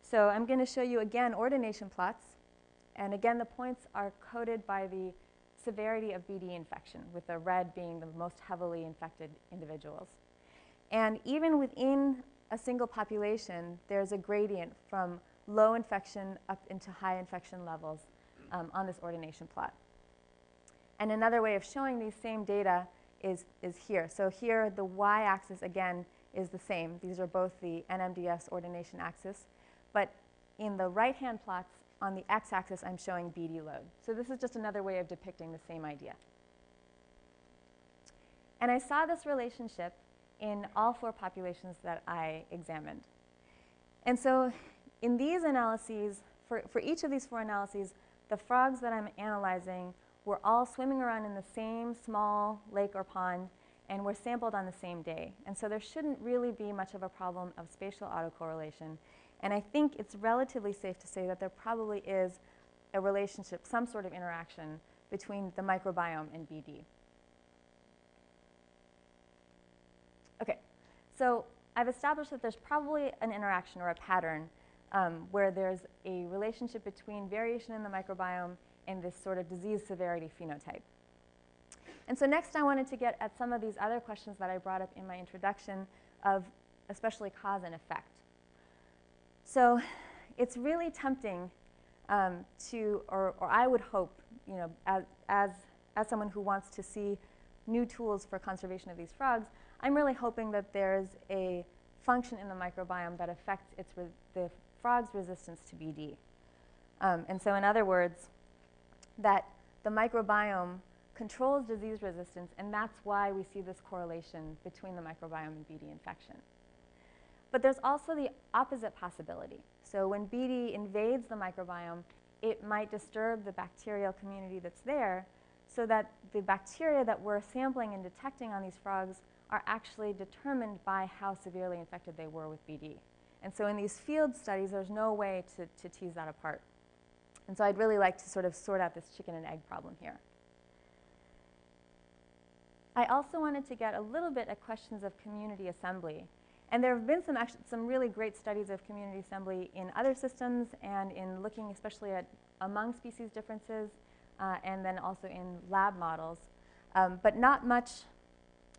So I'm going to show you again ordination plots. And again, the points are coded by the severity of BD infection, with the red being the most heavily infected individuals. And even within a single population, there's a gradient from low infection up into high infection levels on this ordination plot. And another way of showing these same data is here. So here, the y-axis, again, is the same. These are both the NMDS ordination axis. But in the right-hand plots, on the x-axis, I'm showing BD load. So this is just another way of depicting the same idea. And I saw this relationship in all 4 populations that I examined. And so in these analyses, for each of these 4 analyses, the frogs that I'm analyzing were all swimming around in the same small lake or pond and were sampled on the same day. And so there shouldn't really be much of a problem of spatial autocorrelation. And I think it's relatively safe to say that there probably is a relationship, some sort of interaction between the microbiome and BD. Okay, so I've established that there's probably an interaction or a pattern where there's a relationship between variation in the microbiome and this sort of disease severity phenotype. And so next I wanted to get at some of these other questions that I brought up in my introduction of especially cause and effect. So it's really tempting or I would hope, you know, as someone who wants to see new tools for conservation of these frogs, I'm really hoping that there's a function in the microbiome that affects the frog's resistance to BD. And so in other words, that the microbiome controls disease resistance, and that's why we see this correlation between the microbiome and BD infection. But there's also the opposite possibility. So when BD invades the microbiome, it might disturb the bacterial community that's there, so that the bacteria that we're sampling and detecting on these frogs are actually determined by how severely infected they were with BD. And so in these field studies, there's no way to tease that apart. And so I'd really like to sort of sort out this chicken and egg problem here. I also wanted to get a little bit at questions of community assembly. And there have been some really great studies of community assembly in other systems and in looking especially at among species differences and then also in lab models. But not much,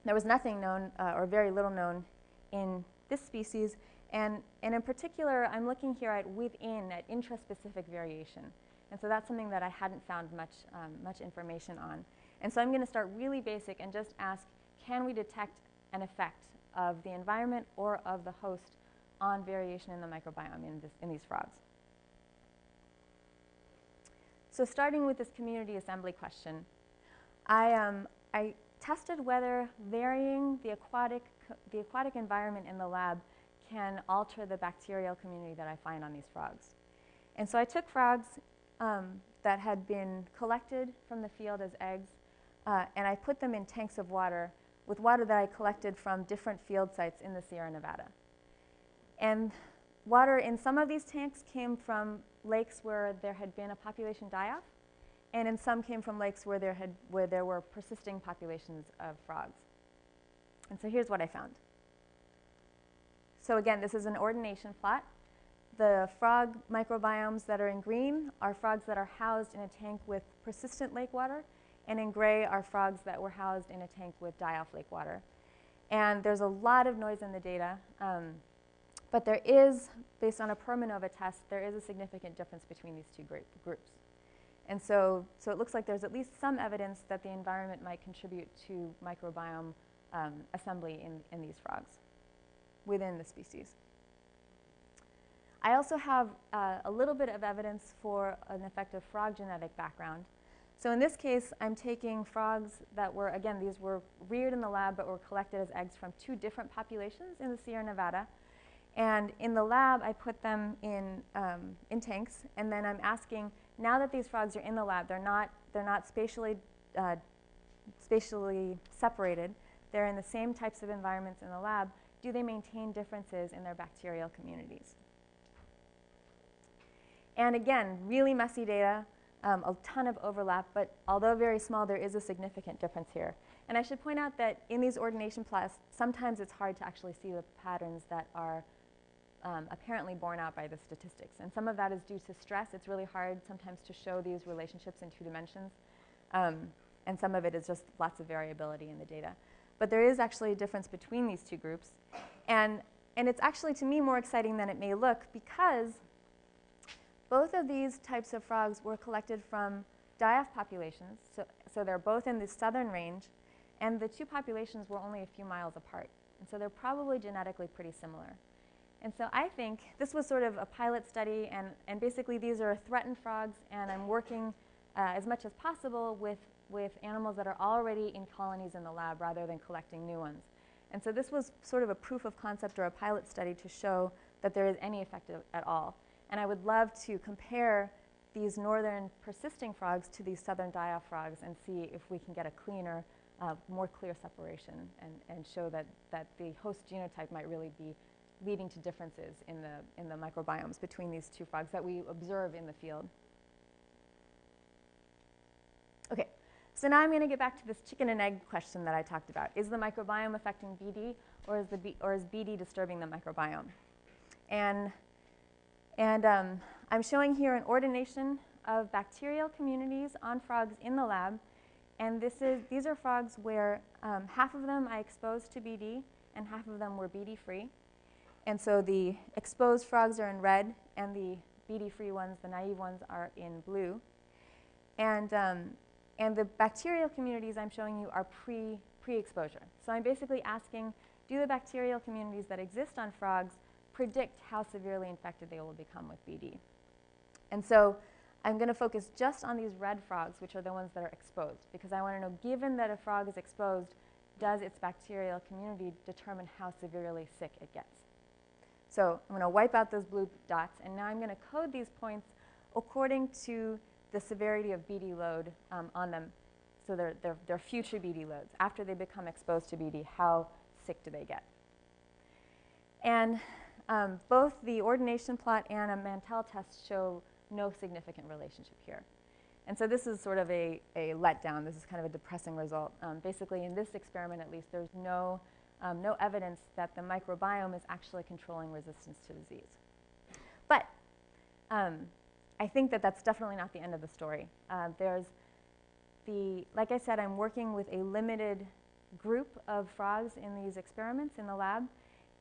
there was nothing known or very little known in this species. And in particular, I'm looking here at intraspecific variation. And so that's something that I hadn't found much information on. And so I'm going to start really basic and just ask, can we detect an effect of the environment or of the host on variation in the microbiome in these frogs? So starting with this community assembly question, I tested whether varying the aquatic environment in the lab can alter the bacterial community that I find on these frogs. And so I took frogs that had been collected from the field as eggs, and I put them in tanks of water with water that I collected from different field sites in the Sierra Nevada. And water in some of these tanks came from lakes where there had been a population die-off, and in some came from lakes where there were persisting populations of frogs. And so here's what I found. So again, this is an ordination plot. The frog microbiomes that are in green are frogs that are housed in a tank with persistent lake water, and in gray are frogs that were housed in a tank with die-off lake water. And there's a lot of noise in the data, but there is, based on a per MANOVA test, there is a significant difference between these two groups. And so it looks like there's at least some evidence that the environment might contribute to microbiome assembly in these frogs within the species. I also have a little bit of evidence for an effect of frog genetic background. So in this case, I'm taking frogs that were, again, these were reared in the lab but were collected as eggs from 2 different populations in the Sierra Nevada. And in the lab, I put them in tanks, and then I'm asking, now that these frogs are in the lab, they're not spatially separated, they're in the same types of environments in the lab, do they maintain differences in their bacterial communities? And again, really messy data, a ton of overlap, but although very small, there is a significant difference here. And I should point out that in these ordination plots, sometimes it's hard to actually see the patterns that are apparently borne out by the statistics. And some of that is due to stress. It's really hard sometimes to show these relationships in 2 dimensions. And some of it is just lots of variability in the data. But there is actually a difference between these two groups. And it's actually, to me, more exciting than it may look, because both of these types of frogs were collected from die-off populations. So they're both in the southern range. And the two populations were only a few miles apart. And so they're probably genetically pretty similar. And so I think this was sort of a pilot study. And basically, these are threatened frogs. And I'm working as much as possible with animals that are already in colonies in the lab rather than collecting new ones. And so this was sort of a proof of concept or a pilot study to show that there is any effect at all. And I would love to compare these northern persisting frogs to these southern die-off frogs and see if we can get a cleaner, more clear separation and show that the host genotype might really be leading to differences in the microbiomes between these two frogs that we observe in the field. Okay, so now I'm going to get back to this chicken and egg question that I talked about. Is the microbiome affecting BD, or is BD disturbing the microbiome? And I'm showing here an ordination of bacterial communities on frogs in the lab. And these are frogs where half of them I exposed to BD and half of them were BD-free. And so the exposed frogs are in red, and the BD-free ones, the naive ones, are in blue. And the bacterial communities I'm showing you are pre-exposure. So I'm basically asking, do the bacterial communities that exist on frogs predict how severely infected they will become with BD? And so I'm going to focus just on these red frogs, which are the ones that are exposed, because I want to know, given that a frog is exposed, does its bacterial community determine how severely sick it gets? So I'm going to wipe out those blue dots, and now I'm going to code these points according to the severity of BD load on them. So they're future BD loads. After they become exposed to BD, how sick do they get? And both the ordination plot and a Mantel test show no significant relationship here. And so this is sort of a letdown. This is kind of a depressing result. Basically, in this experiment at least, there's no evidence that the microbiome is actually controlling resistance to disease. But I think that that's definitely not the end of the story. Like I said, I'm working with a limited group of frogs in these experiments in the lab.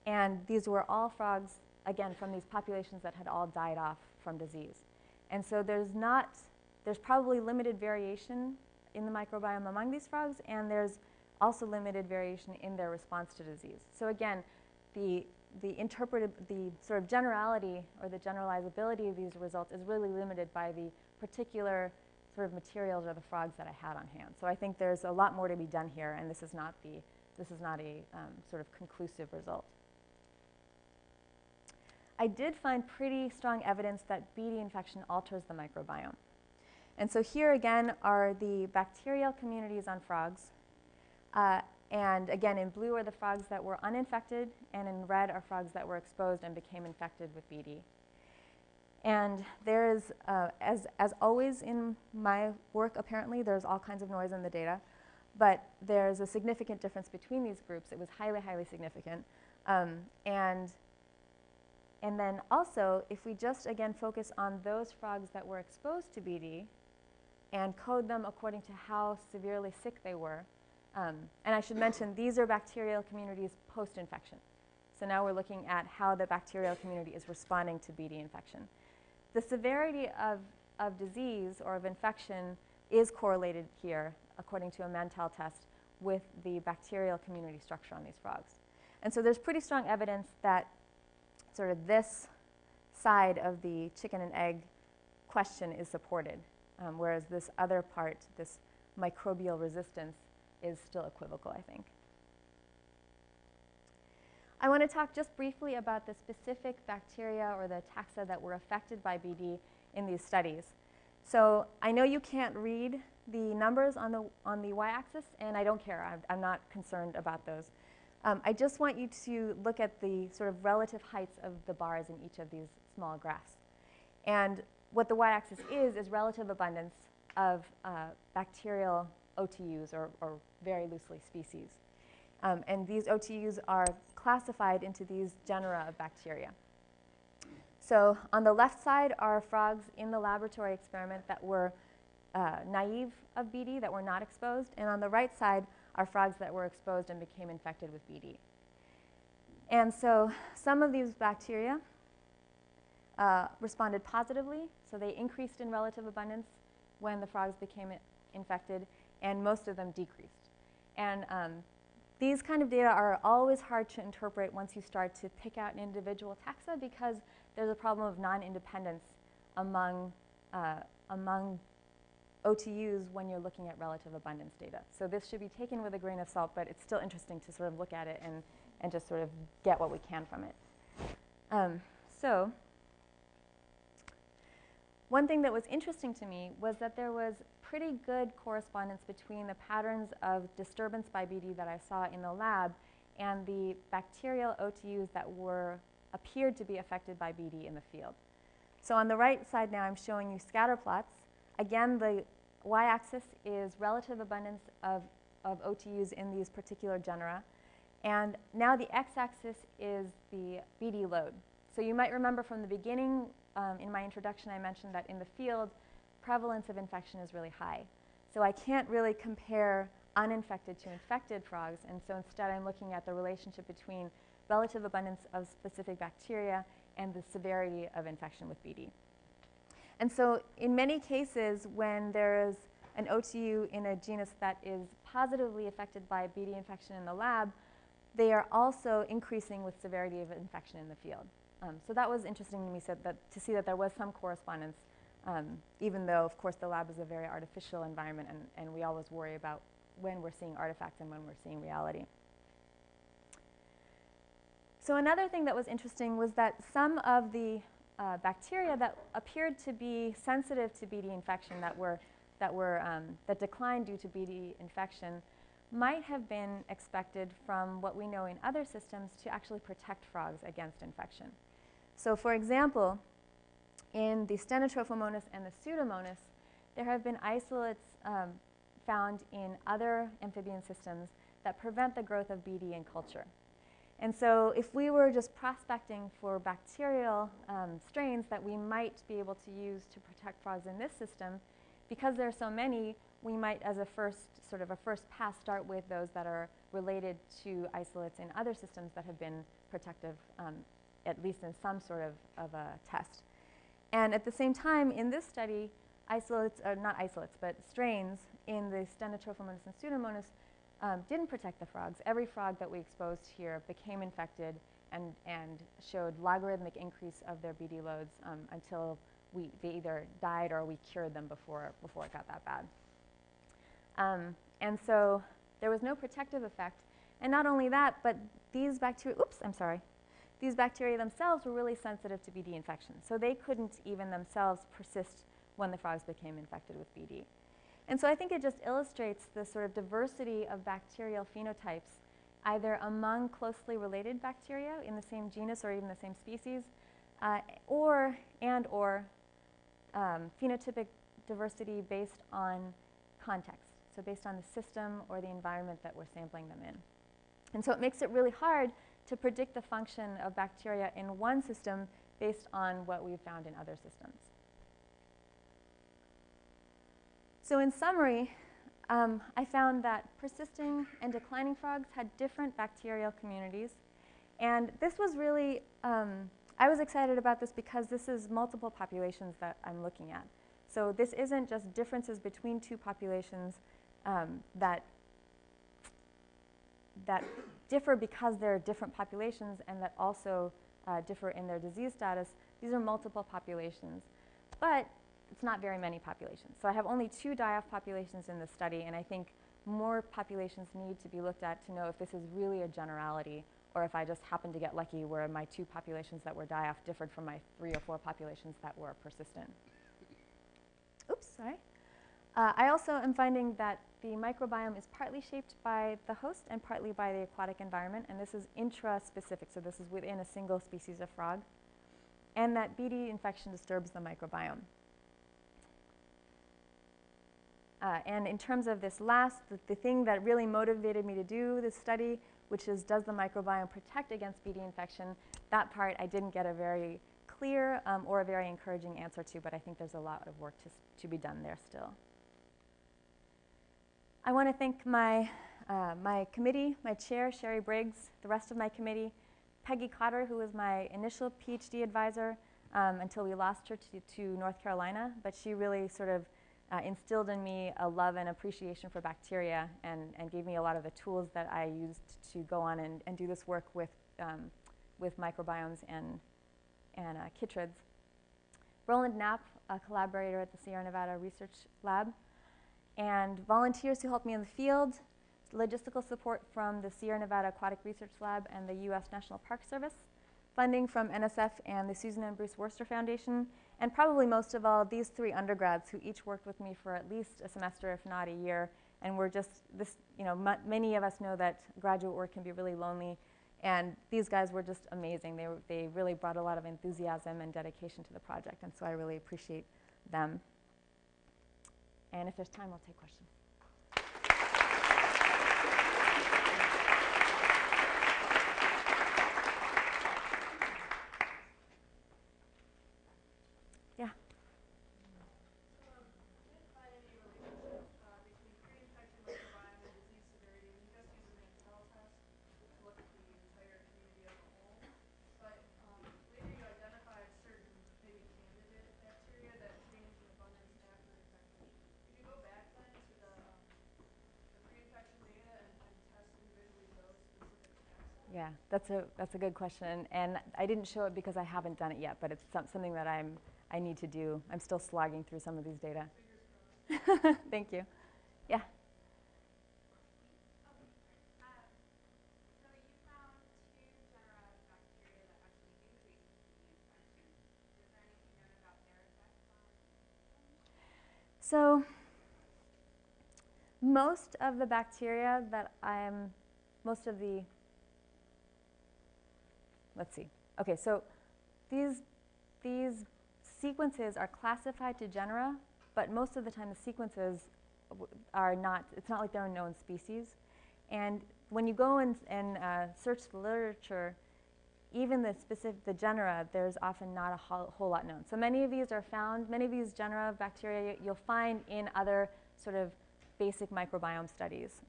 And these were all frogs, again, from these populations that had all died off from disease. And so there's probably limited variation in the microbiome among these frogs, and there's also limited variation in their response to disease. So again, the sort of generality or the generalizability of these results is really limited by the particular sort of materials or the frogs that I had on hand. So I think there's a lot more to be done here, and this is not a sort of conclusive result. I did find pretty strong evidence that BD infection alters the microbiome. And so here again are the bacterial communities on frogs. And again, in blue are the frogs that were uninfected, and in red are frogs that were exposed and became infected with BD. And there's, as always in my work, apparently, there's all kinds of noise in the data. But there's a significant difference between these groups. It was highly, highly significant. And then also, if we just, again, focus on those frogs that were exposed to BD and code them according to how severely sick they were, and I should mention, these are bacterial communities post-infection. So now we're looking at how the bacterial community is responding to BD infection. The severity of disease or of infection is correlated here, according to a Mantel test, with the bacterial community structure on these frogs. And so there's pretty strong evidence that sort of this side of the chicken and egg question is supported, whereas this other part, this microbial resistance, is still equivocal, I think. I want to talk just briefly about the specific bacteria or the taxa that were affected by BD in these studies. So I know you can't read the numbers on the y-axis, and I don't care. I'm not concerned about those. I just want you to look at the sort of relative heights of the bars in each of these small graphs. And what the y-axis is relative abundance of bacterial OTUs, or very loosely species. And these OTUs are classified into these genera of bacteria. So on the left side are frogs in the laboratory experiment that were naive of BD that were not exposed. And on the right side are frogs that were exposed and became infected with BD. And so some of these bacteria responded positively. So they increased in relative abundance when the frogs became infected, and most of them decreased. And these kind of data are always hard to interpret once you start to pick out an individual taxa, because there's a problem of non-independence among OTUs when you're looking at relative abundance data. So this should be taken with a grain of salt, but it's still interesting to sort of look at it and just sort of get what we can from it. So one thing that was interesting to me was that there was pretty good correspondence between the patterns of disturbance by BD that I saw in the lab and the bacterial OTUs that appeared to be affected by BD in the field. So on the right side now, I'm showing you scatter plots. Again, the y-axis is relative abundance of OTUs in these particular genera. And now the x-axis is the BD load. So you might remember from the beginning, in my introduction, I mentioned that in the field, prevalence of infection is really high. So I can't really compare uninfected to infected frogs. And so instead, I'm looking at the relationship between relative abundance of specific bacteria and the severity of infection with BD. And so in many cases, when there is an OTU in a genus that is positively affected by BD infection in the lab, they are also increasing with severity of infection in the field. So that was interesting to me, to see that there was some correspondence, even though, of course, the lab is a very artificial environment, and we always worry about when we're seeing artifacts and when we're seeing reality. So another thing that was interesting was that some of the bacteria that appeared to be sensitive to BD infection, that declined due to BD infection, might have been expected from what we know in other systems to actually protect frogs against infection. So for example, in the Stenotrophomonas and the Pseudomonas, there have been isolates found in other amphibian systems that prevent the growth of BD in culture. And so if we were just prospecting for bacterial strains that we might be able to use to protect frogs in this system, because there are so many, we might, as a first pass, start with those that are related to isolates in other systems that have been protective, at least in some sort of a test. And at the same time, in this study, strains in the Stenotrophomonas and Pseudomonas didn't protect the frogs. Every frog that we exposed here became infected and showed logarithmic increase of their BD loads until they either died or we cured them before it got that bad. And so there was no protective effect. And not only that, but these bacteria, these bacteria themselves were really sensitive to BD infection. So they couldn't even themselves persist when the frogs became infected with BD. And so I think it just illustrates the sort of diversity of bacterial phenotypes, either among closely related bacteria in the same genus or even the same species, or phenotypic diversity based on context, so based on the system or the environment that we're sampling them in. And so it makes it really hard to predict the function of bacteria in one system based on what we've found in other systems. So in summary, I found that persisting and declining frogs had different bacterial communities. And this was really, I was excited about this because this is multiple populations that I'm looking at. So this isn't just differences between two populations that differ because they're different populations and that also differ in their disease status. These are multiple populations. But it's not very many populations. So I have only 2 die-off populations in this study, and I think more populations need to be looked at to know if this is really a generality or if I just happened to get lucky where my 2 populations that were die-off differed from my 3 or 4 populations that were persistent. Oops, sorry. I also am finding that the microbiome is partly shaped by the host and partly by the aquatic environment, and this is intra-specific, so this is within a single species of frog, and that BD infection disturbs the microbiome. And in terms of this the thing that really motivated me to do this study, which is does the microbiome protect against BD infection, that part I didn't get a very clear or a very encouraging answer to, but I think there's a lot of work to be done there still. I want to thank my committee, my chair, Sherry Briggs, the rest of my committee, Peggy Cotter, who was my initial PhD advisor until we lost her to North Carolina, but she really sort of instilled in me a love and appreciation for bacteria and gave me a lot of the tools that I used to go on and do this work with microbiomes and chytrids. Roland Knapp, a collaborator at the Sierra Nevada Research Lab, and volunteers who helped me in the field, logistical support from the Sierra Nevada Aquatic Research Lab and the U.S. National Park Service, funding from NSF and the Susan and Bruce Worcester Foundation, and probably most of all, these 3 undergrads who each worked with me for at least a semester, if not a year, and were just this, many of us know that graduate work can be really lonely, and these guys were just amazing. They really brought a lot of enthusiasm and dedication to the project, and so I really appreciate them. And if there's time, I'll take questions. Yeah. So, can you find any relationship between pre-infection microbiome and disease severity? We just use a Mantel test to look at the entire community as a whole. But later you identified certain maybe candidate bacteria that changed in abundance after infection. Could you go back then to the pre-infection data and test individually those specific tests? Yeah, that's a good question, and I didn't show it because I haven't done it yet, but it's something that I need to do. I'm still slogging through some of these data. Thank you. Yeah. So you found 2 genera of bacteria that actually increase the infection. Is there anything known about their effects on? So most of the bacteria that let's see. Okay, so these sequences are classified to genera, but most of the time the sequences are not, it's not like they're a known species. And when you go and search the literature, even the genera, there's often not a whole lot known. So many of these genera of bacteria you'll find in other sort of basic microbiome studies,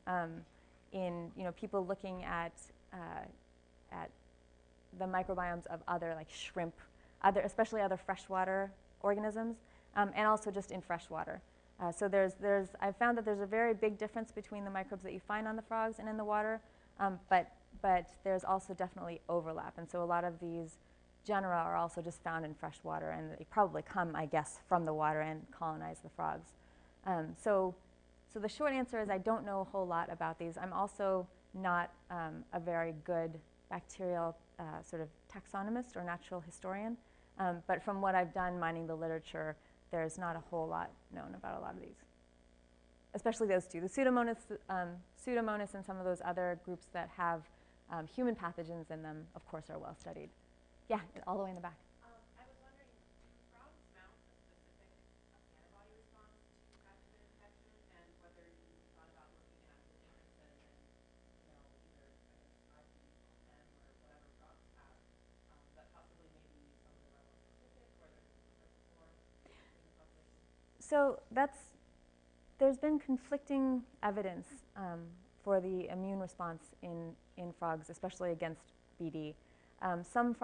in people looking at the microbiomes of other, like shrimp, especially other freshwater organisms, and also just in freshwater. So I've found that there's a very big difference between the microbes that you find on the frogs and in the water, but there's also definitely overlap. And so a lot of these genera are also just found in freshwater, and they probably come, I guess, from the water and colonize the frogs. So the short answer is I don't know a whole lot about these. I'm also not a very good bacterial sort of taxonomist or natural historian, but from what I've done mining the literature, there's not a whole lot known about a lot of these, especially those 2. The Pseudomonas and some of those other groups that have human pathogens in them, of course, are well studied. Yeah, all the way in the back. I was wondering, do frogs mount a specific antibody response to pathogen infection, and whether you thought about looking at the differences in, either, I guess, IgM or whatever frogs have, that possibly maybe some of them are more specific or they're different for in the population? So there's been conflicting evidence for the immune response in frogs, especially against BD. Some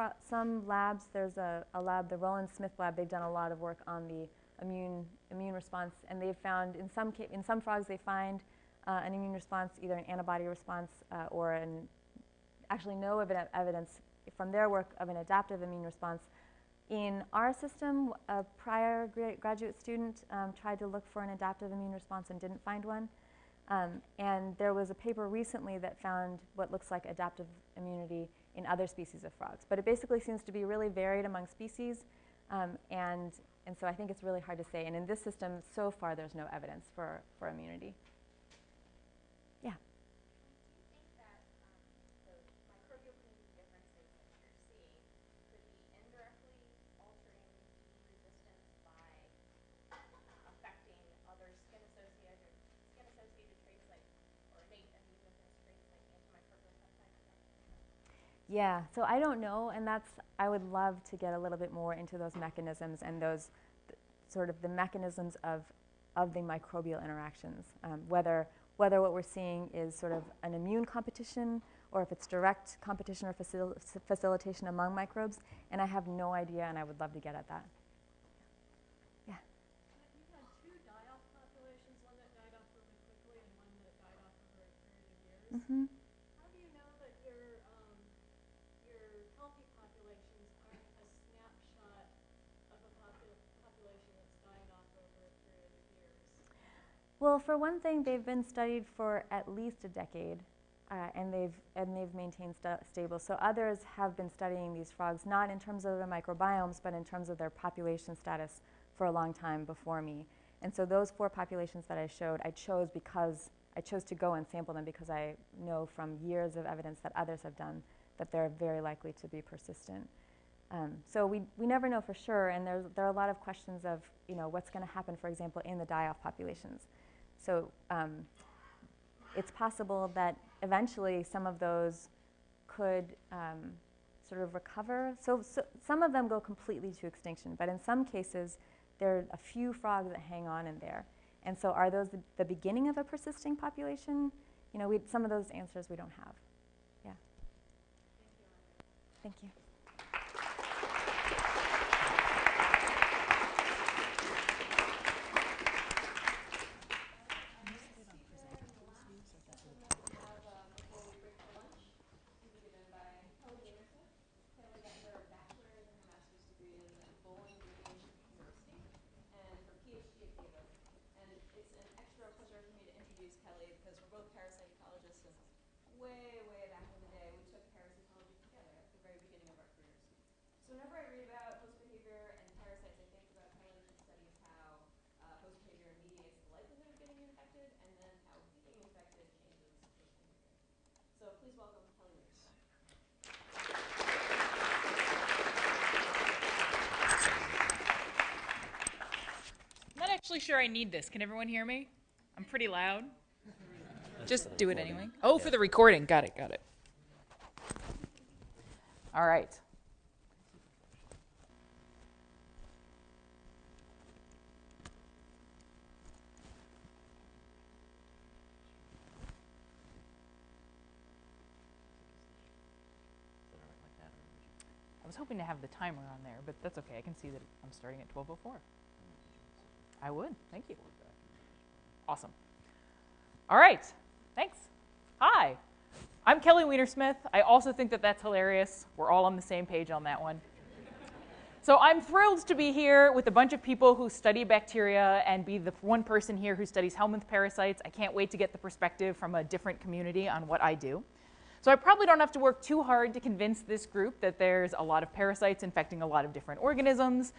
labs, there's a lab, the Weinersmith lab, they've done a lot of work on the immune response, and they've found in some frogs they find an immune response, either an antibody response or actually no evidence from their work of an adaptive immune response. In our system, a prior graduate student tried to look for an adaptive immune response and didn't find one. And there was a paper recently that found what looks like adaptive immunity in other species of frogs. But it basically seems to be really varied among species. And so I think it's really hard to say. And in this system, so far, there's no evidence for immunity. Yeah? Do you think that the microbial community differences that you're seeing could be indirectly altering BD resistance by affecting other skin-associated traits like, or innate immune defense traits like antimicrobial peptide production? Yeah, so I don't know, and I would love to get a little bit more into those mechanisms and those sort of the mechanisms of the microbial interactions, whether whether what we're seeing is sort of an immune competition or if it's direct competition or facilitation among microbes. And I have no idea, and I would love to get at that. Yeah. You had two die-off populations, one that died off really quickly and one that died off over a period of years. Mm-hmm. How do you know that your healthy populations aren't a snapshot of a population that's dying off over a period of years? Well, for one thing, they've been studied for at least a decade, and they've maintained stable. So others have been studying these frogs not in terms of their microbiomes, but in terms of their population status for a long time before me. And so those 4 populations that I showed, I chose to go and sample them because I know from years of evidence that others have done that they're very likely to be persistent. So we never know for sure, and there are a lot of questions of what's going to happen, for example, in the die-off populations. So it's possible that eventually some of those could sort of recover. So some of them go completely to extinction, but in some cases there are a few frogs that hang on in there. And so are those the beginning of a persisting population? Some of those answers we don't have. Yeah. Thank you. Kelly, because we're both parasite ecologists, and way, way back in the day, we took parasitology together at the very beginning of our careers. So whenever I read about host behavior and parasites, I think about Kelly. She studies how host behavior mediates the likelihood of getting infected, and then how being infected changes host behavior. So please welcome Kelly Weinersmith. I'm not actually sure I need this. Can everyone hear me? I'm pretty loud. Just do it anyway. Oh, for the recording. Got it, got it. All right. I was hoping to have the timer on there, but that's okay. I can see that I'm starting at 12:04. I would. Thank you. Awesome. All right. Thanks. Hi. I'm Kelly Weinersmith. I also think that that's hilarious. We're all on the same page on that one. So I'm thrilled to be here with a bunch of people who study bacteria and be the one person here who studies helminth parasites. I can't wait to get the perspective from a different community on what I do. So I probably don't have to work too hard to convince this group that there's a lot of parasites infecting a lot of different organisms.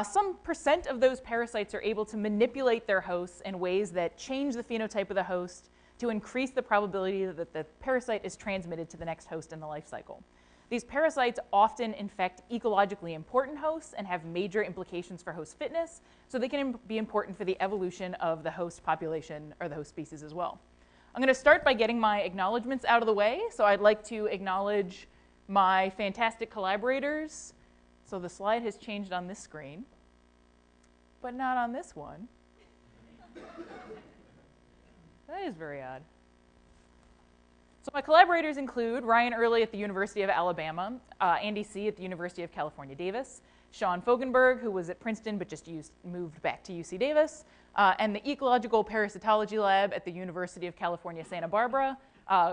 Some percent of those parasites are able to manipulate their hosts in ways that change the phenotype of the host to increase the probability that the parasite is transmitted to the next host in the life cycle. These parasites often infect ecologically important hosts and have major implications for host fitness, so they can be important for the evolution of the host population or the host species as well. I'm going to start by getting my acknowledgments out of the way. So I'd like to acknowledge my fantastic collaborators. So the slide has changed on this screen, but not on this one. That is very odd. So my collaborators include Ryan Early at the University of Alabama, Andy C. at the University of California, Davis, Sean Fogenberg, who was at Princeton but just moved back to UC Davis, and the Ecological Parasitology Lab at the University of California, Santa Barbara,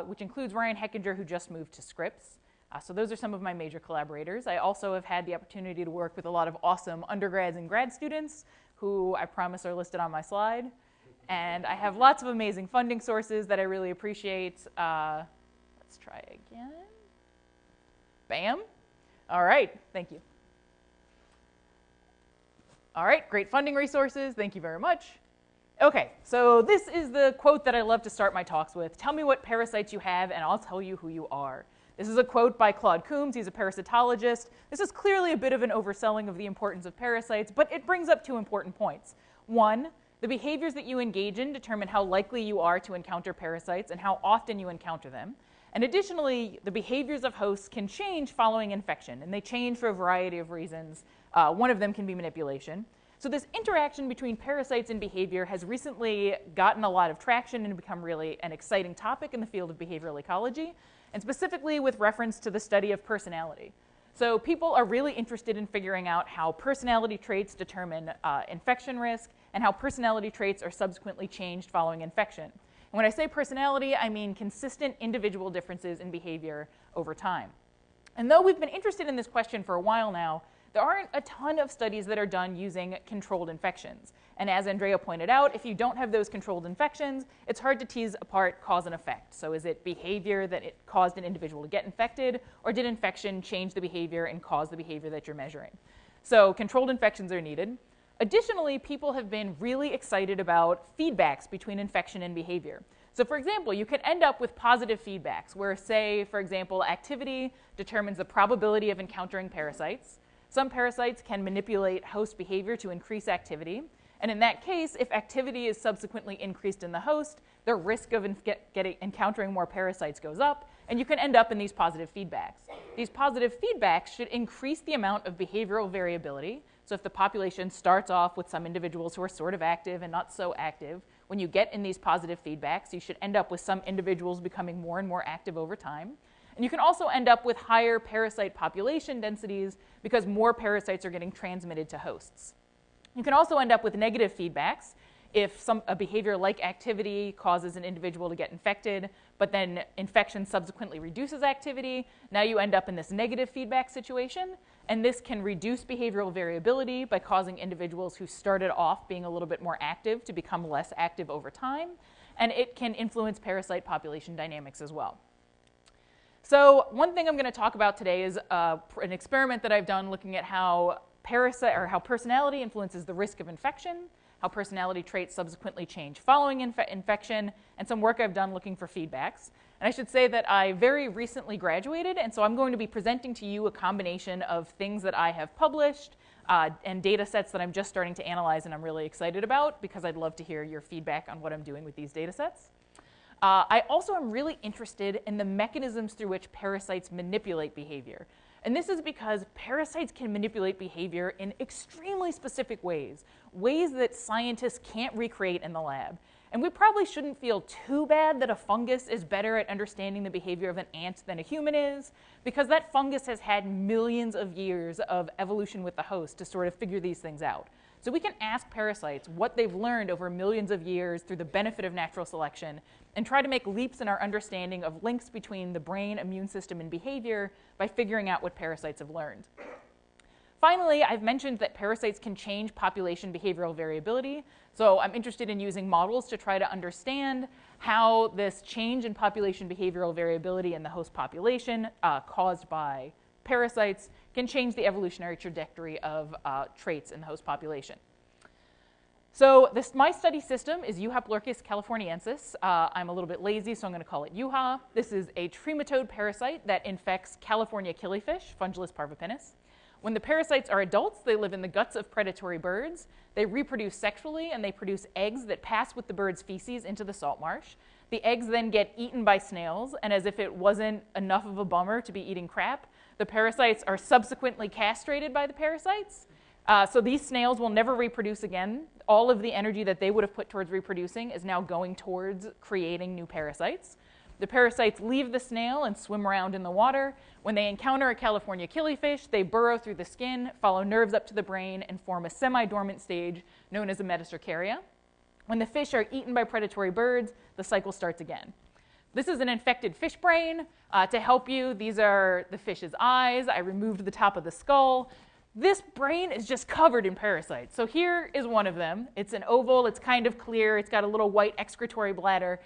which includes Ryan Heckinger, who just moved to Scripps. So those are some of my major collaborators. I also have had the opportunity to work with a lot of awesome undergrads and grad students, who I promise are listed on my slide. And I have lots of amazing funding sources that I really appreciate. Let's try again. Bam. All right, thank you. All right, great funding resources. Thank you very much. Okay, so this is the quote that I love to start my talks with. Tell me what parasites you have, and I'll tell you who you are. This is a quote by Claude Coombs. He's a parasitologist. This is clearly a bit of an overselling of the importance of parasites, but it brings up two important points. One, the behaviors that you engage in determine how likely you are to encounter parasites and how often you encounter them. And additionally, the behaviors of hosts can change following infection, and they change for a variety of reasons. One of them can be manipulation. So this interaction between parasites and behavior has recently gotten a lot of traction and become really an exciting topic in the field of behavioral ecology, and specifically with reference to the study of personality. So people are really interested in figuring out how personality traits determine infection risk and how personality traits are subsequently changed following infection. And when I say personality, I mean consistent individual differences in behavior over time. And though we've been interested in this question for a while now, there aren't a ton of studies that are done using controlled infections. And as Andrea pointed out, if you don't have those controlled infections, it's hard to tease apart cause and effect. So is it behavior that it caused an individual to get infected, or did infection change the behavior and cause the behavior that you're measuring? So controlled infections are needed. Additionally, people have been really excited about feedbacks between infection and behavior. So for example, you can end up with positive feedbacks where, say, for example, activity determines the probability of encountering parasites. Some parasites can manipulate host behavior to increase activity. And in that case, if activity is subsequently increased in the host, the risk of encountering more parasites goes up, and you can end up in these positive feedbacks. These positive feedbacks should increase the amount of behavioral variability. So if the population starts off with some individuals who are sort of active and not so active, when you get in these positive feedbacks, you should end up with some individuals becoming more and more active over time. And you can also end up with higher parasite population densities because more parasites are getting transmitted to hosts. You can also end up with negative feedbacks. If a behavior like activity causes an individual to get infected, but then infection subsequently reduces activity, now you end up in this negative feedback situation. And this can reduce behavioral variability by causing individuals who started off being a little bit more active to become less active over time. And it can influence parasite population dynamics as well. So one thing I'm going to talk about today is an experiment that I've done looking at how personality influences the risk of infection, how personality traits subsequently change following infection, and some work I've done looking for feedbacks. And I should say that I very recently graduated, and so I'm going to be presenting to you a combination of things that I have published and data sets that I'm just starting to analyze and I'm really excited about because I'd love to hear your feedback on what I'm doing with these data sets. I also am really interested in the mechanisms through which parasites manipulate behavior. And this is because parasites can manipulate behavior in extremely specific ways, ways that scientists can't recreate in the lab. And we probably shouldn't feel too bad that a fungus is better at understanding the behavior of an ant than a human is, because that fungus has had millions of years of evolution with the host to sort of figure these things out. So we can ask parasites what they've learned over millions of years through the benefit of natural selection and try to make leaps in our understanding of links between the brain, immune system, and behavior by figuring out what parasites have learned. Finally, I've mentioned that parasites can change population behavioral variability. So I'm interested in using models to try to understand how this change in population behavioral variability in the host population caused by parasites can change the evolutionary trajectory of traits in the host population. So my study system is Euhaplurcus californiensis. I'm a little bit lazy, so I'm going to call it Euha. This is a trematode parasite that infects California killifish, Fungulus parvipinnis. When the parasites are adults, they live in the guts of predatory birds. They reproduce sexually, and they produce eggs that pass with the bird's feces into the salt marsh. The eggs then get eaten by snails, and as if it wasn't enough of a bummer to be eating crap, the parasites are subsequently castrated by the parasites. So these snails will never reproduce again. All of the energy that they would have put towards reproducing is now going towards creating new parasites. The parasites leave the snail and swim around in the water. When they encounter a California killifish, they burrow through the skin, follow nerves up to the brain, and form a semi-dormant stage known as a metacercaria. When the fish are eaten by predatory birds, the cycle starts again. This is an infected fish brain. To help you, these are the fish's eyes. I removed the top of the skull. This brain is just covered in parasites. So here is one of them. It's an oval. It's kind of clear. It's got a little white excretory bladder.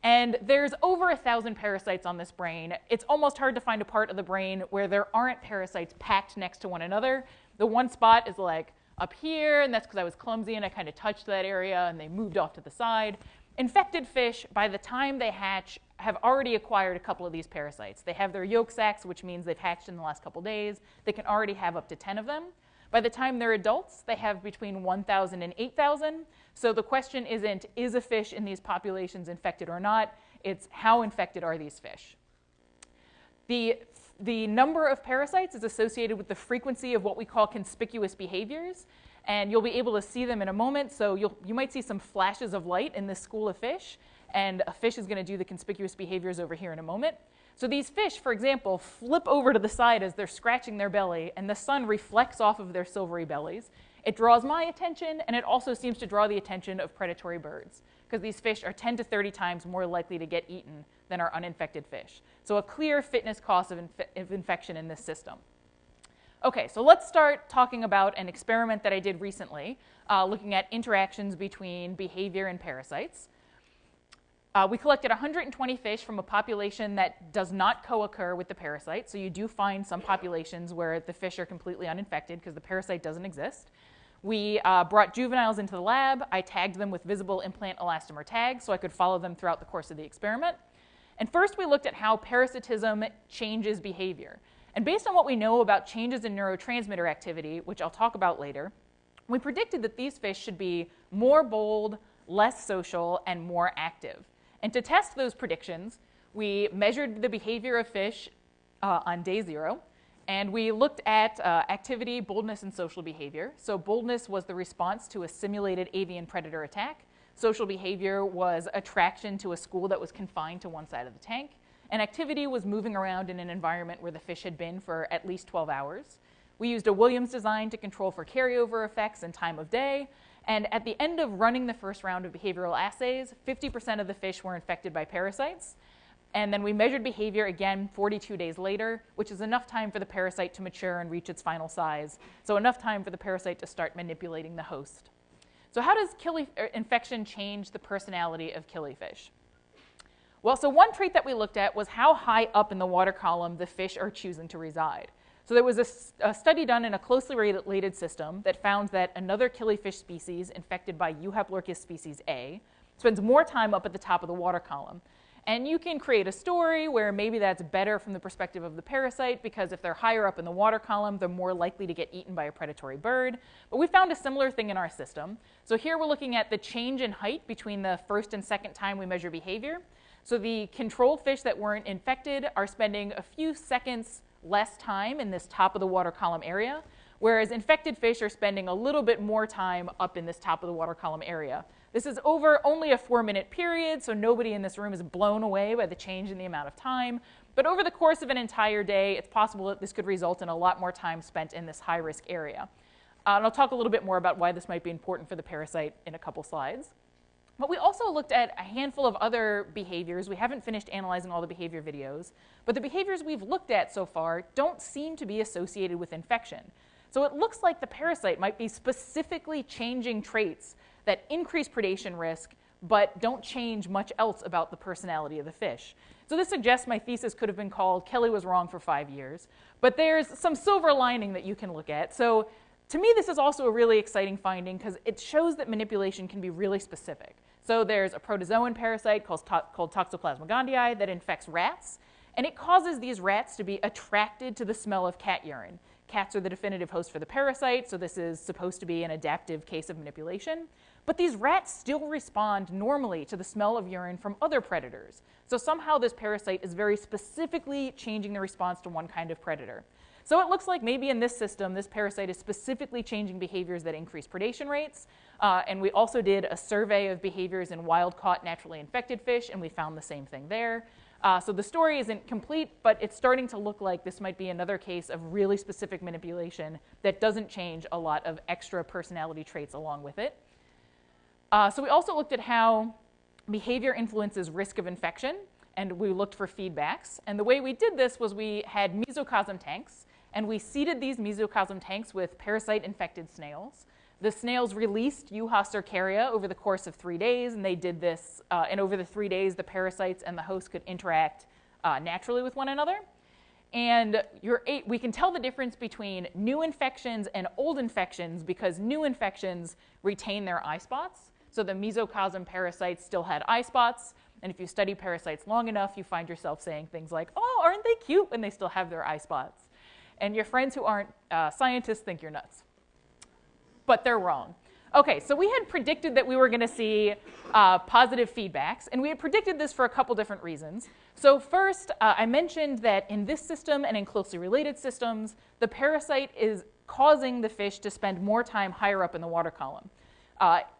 And there's over 1,000 parasites on this brain. It's almost hard to find a part of the brain where there aren't parasites packed next to one another. The one spot is like up here, and that's because I was clumsy and I kind of touched that area and they moved off to the side. Infected fish, by the time they hatch, have already acquired a couple of these parasites. They have their yolk sacs, which means they've hatched in the last couple days. They can already have up to 10 of them. By the time they're adults, they have between 1,000 and 8,000. So the question isn't, is a fish in these populations infected or not? It's how infected are these fish? The number of parasites is associated with the frequency of what we call conspicuous behaviors. and you'll be able to see them in a moment. So you might see some flashes of light in this school of fish, and a fish is going to do the conspicuous behaviors over here in a moment. So these fish, for example, flip over to the side as they're scratching their belly, and the sun reflects off of their silvery bellies. It draws my attention, and it also seems to draw the attention of predatory birds, because these fish are 10 to 30 times more likely to get eaten than our uninfected fish. So a clear fitness cost of infection in this system. Okay, so let's start talking about an experiment that I did recently, looking at interactions between behavior and parasites. We collected 120 fish from a population that does not co-occur with the parasite. So you do find some populations where the fish are completely uninfected because the parasite doesn't exist. We brought juveniles into the lab. I tagged them with visible implant elastomer tags so I could follow them throughout the course of the experiment. And first we looked at how parasitism changes behavior. And based on what we know about changes in neurotransmitter activity, which I'll talk about later, we predicted that these fish should be more bold, less social, and more active. And to test those predictions, we measured the behavior of fish on day 0, and we looked at activity, boldness, and social behavior. So boldness was the response to a simulated avian predator attack. Social behavior was attraction to a school that was confined to one side of the tank. And activity was moving around in an environment where the fish had been for at least 12 hours. We used a Williams design to control for carryover effects and time of day. And at the end of running the first round of behavioral assays, 50% of the fish were infected by parasites. And then we measured behavior again 42 days later, which is enough time for the parasite to mature and reach its final size. So enough time for the parasite to start manipulating the host. So how does infection change the personality of killifish? Well, so one trait that we looked at was how high up in the water column the fish are choosing to reside. So there was a study done in a closely related system that found that another killifish species infected by Euhaplorchus species A spends more time up at the top of the water column. And you can create a story where maybe that's better from the perspective of the parasite, because if they're higher up in the water column, they're more likely to get eaten by a predatory bird. But we found a similar thing in our system. So here we're looking at the change in height between the first and second time we measure behavior. So the control fish that weren't infected are spending a few seconds less time in this top of the water column area, whereas infected fish are spending a little bit more time up in this top of the water column area. This is over only a 4-minute period, so nobody in this room is blown away by the change in the amount of time. But over the course of an entire day, it's possible that this could result in a lot more time spent in this high-risk area. And I'll talk a little bit more about why this might be important for the parasite in a couple slides. But we also looked at a handful of other behaviors. We haven't finished analyzing all the behavior videos, but the behaviors we've looked at so far don't seem to be associated with infection. So it looks like the parasite might be specifically changing traits that increase predation risk, but don't change much else about the personality of the fish. So this suggests my thesis could have been called Kelly was wrong for 5 years, but there's some silver lining that you can look at. So to me, this is also a really exciting finding because it shows that manipulation can be really specific. So there's a protozoan parasite called Toxoplasma gondii that infects rats, and it causes these rats to be attracted to the smell of cat urine. Cats are the definitive host for the parasite, so this is supposed to be an adaptive case of manipulation. But these rats still respond normally to the smell of urine from other predators. So somehow this parasite is very specifically changing the response to one kind of predator. So it looks like maybe in this system, this parasite is specifically changing behaviors that increase predation rates. And we also did a survey of behaviors in wild-caught, naturally infected fish, and we found the same thing there. So the story isn't complete, but it's starting to look like this might be another case of really specific manipulation that doesn't change a lot of extra personality traits along with it. So we also looked at how behavior influences risk of infection, and we looked for feedbacks. And the way we did this was we had mesocosm tanks, and we seeded these mesocosm tanks with parasite-infected snails. The snails released Euhaplorchus cercaria over the course of 3 days, and they did this, and over the 3 days, the parasites and the host could interact naturally with one another. And we can tell the difference between new infections and old infections because new infections retain their eye spots. So the mesocosm parasites still had eye spots, and if you study parasites long enough, you find yourself saying things like, oh, aren't they cute when they still have their eye spots? And your friends who aren't scientists think you're nuts. But they're wrong. Okay, so we had predicted that we were going to see positive feedbacks, and we had predicted this for a couple different reasons. So first, I mentioned that in this system and in closely related systems, the parasite is causing the fish to spend more time higher up in the water column.